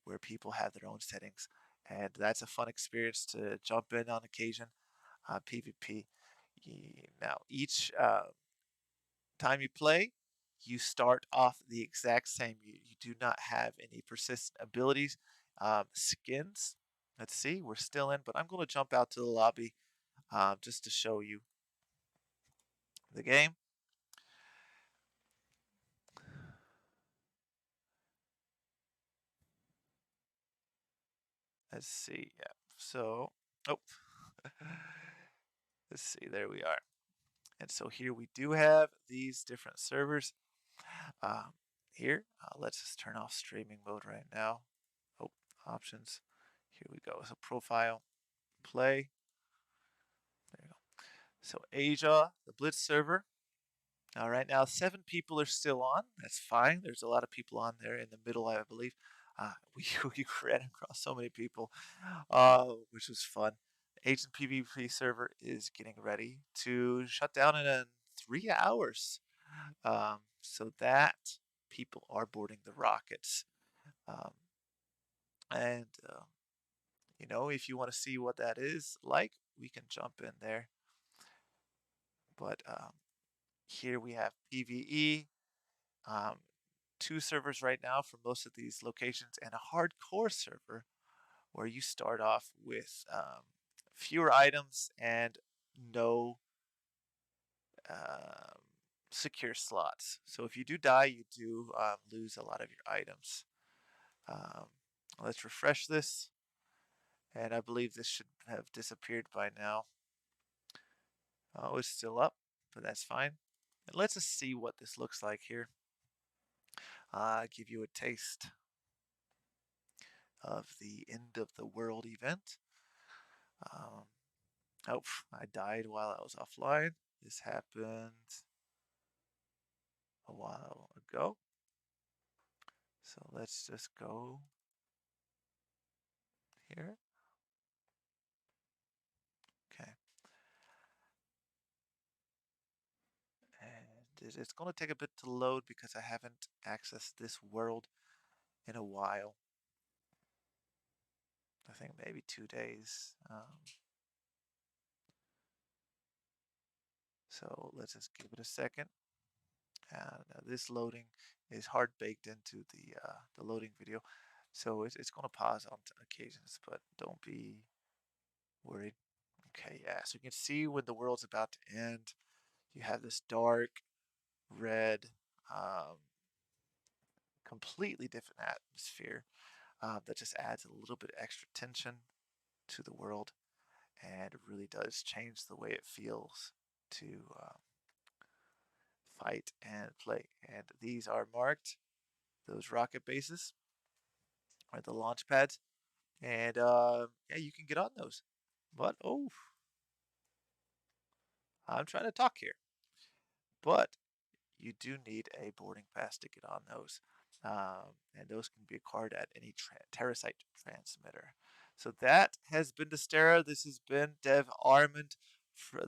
where people have their own settings, and that's a fun experience to jump in on occasion. PvP. Now, each time you play, you start off the exact same. You do not have any persistent abilities. Skins. Let's see, we're still in, but I'm going to jump out to the lobby just to show you the game. Let's see. Yeah. So, oh, let's see. There we are. And so here we do have these different servers. Um, Here, let's just turn off streaming mode right now. Oh, options. Here we go. So profile, play. There you go. So Asia, the Blitz server. Now, right now, 7 people are still on. That's fine. There's a lot of people on there in the middle, I believe. We ran across so many people, which was fun. Agent PvP server is getting ready to shut down in 3 hours. So that people are boarding the rockets. Um, and, if you want to see what that is like, we can jump in there. But here we have PvE, um, 2 servers right now for most of these locations, and a hardcore server where you start off with fewer items and no um, secure slots. So if you do die, you do lose a lot of your items. Um, let's refresh this, and I believe this should have disappeared by now. Oh, it's still up, but that's fine. And let's just see what this looks like here. Give you a taste of the end of the world event. Um, oh, I died while I was offline. This happened a while ago. So let's just go here. Okay. And it's going to take a bit to load because I haven't accessed this world in a while. I think maybe 2 days. So let's just give it a second. This loading is hard baked into the loading video, so it's going to pause on occasions, but don't be worried. Okay, yeah, so you can see when the world's about to end, you have this dark red, um, completely different atmosphere that just adds a little bit extra tension to the world, and it really does change the way it feels to fight and play. And these are marked, those rocket bases are the launch pads, and yeah, you can get on those. But oh, I'm trying to talk here. But you do need a boarding pass to get on those. And those can be acquired at any Terrasite transmitter. So that has been Dysterra. This has been Dev Armand,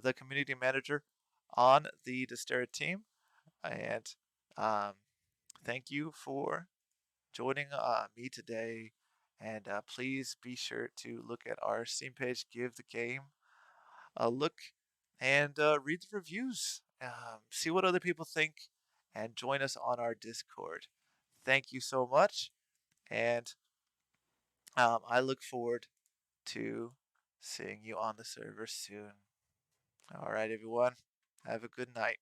the community manager on the Dysterra team. And um, thank you for joining me today. And please be sure to look at our Steam page, give the game look and read the reviews, see what other people think, and join us on our Discord. Thank you so much, and I look forward to seeing you on the server soon. All right, everyone, have a good night.